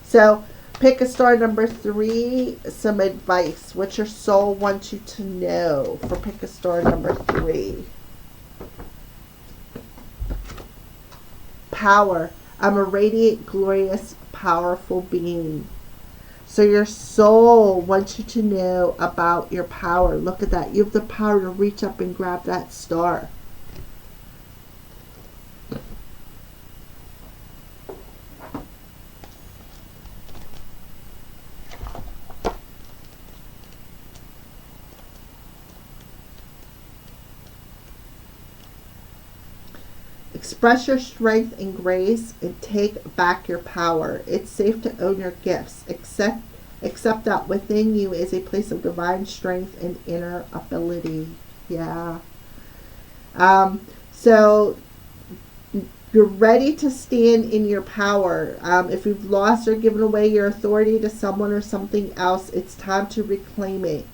So pick a star number 3, some advice, what your soul wants you to know for pick a star number 3. Power. I'm a radiant, glorious, powerful being. So your soul wants you to know about your power. Look at that. You have the power to reach up and grab that star. Express your strength and grace and take back your power. It's safe to own your gifts. Accept that within you is a place of divine strength and inner ability. Yeah. So you're ready to stand in your power. If you've lost or given away your authority to someone or something else, it's time to reclaim it.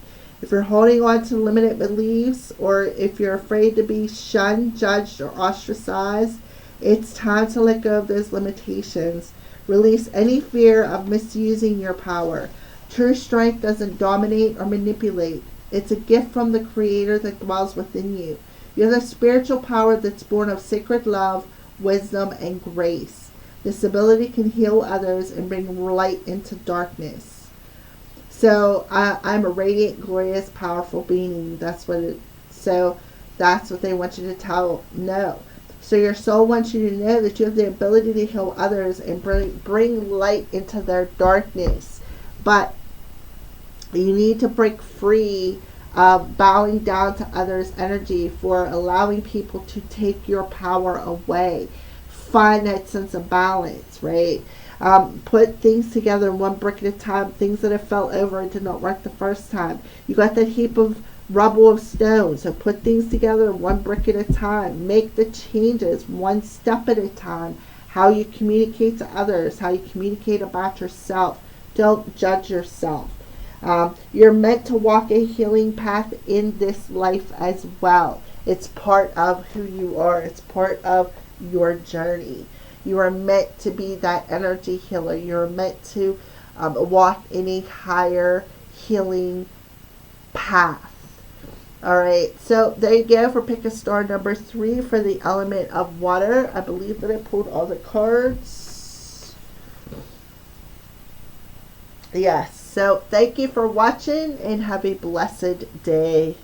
If you're holding on to limited beliefs, or if you're afraid to be shunned, judged, or ostracized, it's time to let go of those limitations. Release any fear of misusing your power. True strength doesn't dominate or manipulate. It's a gift from the Creator that dwells within you. You have a spiritual power that's born of sacred love, wisdom, and grace. This ability can heal others and bring light into darkness. So I'm a radiant, glorious, powerful being. That's what they want you to know. So your soul wants you to know that you have the ability to heal others and bring light into their darkness. But you need to break free of bowing down to others' energy, for allowing people to take your power away. Find that sense of balance, right? Put things together one brick at a time. Things that have fell over and did not work the first time. You got that heap of rubble of stone. So put things together one brick at a time. Make the changes one step at a time. How you communicate to others. How you communicate about yourself. Don't judge yourself. You're meant to walk a healing path in this life as well. It's part of who you are. It's part of your journey. You are meant to be that energy healer. You're meant to walk in a higher healing path. All right, so there you go for pick a star number 3 for the element of water. I believe that I pulled all the cards. Yes, so thank you for watching and have a blessed day.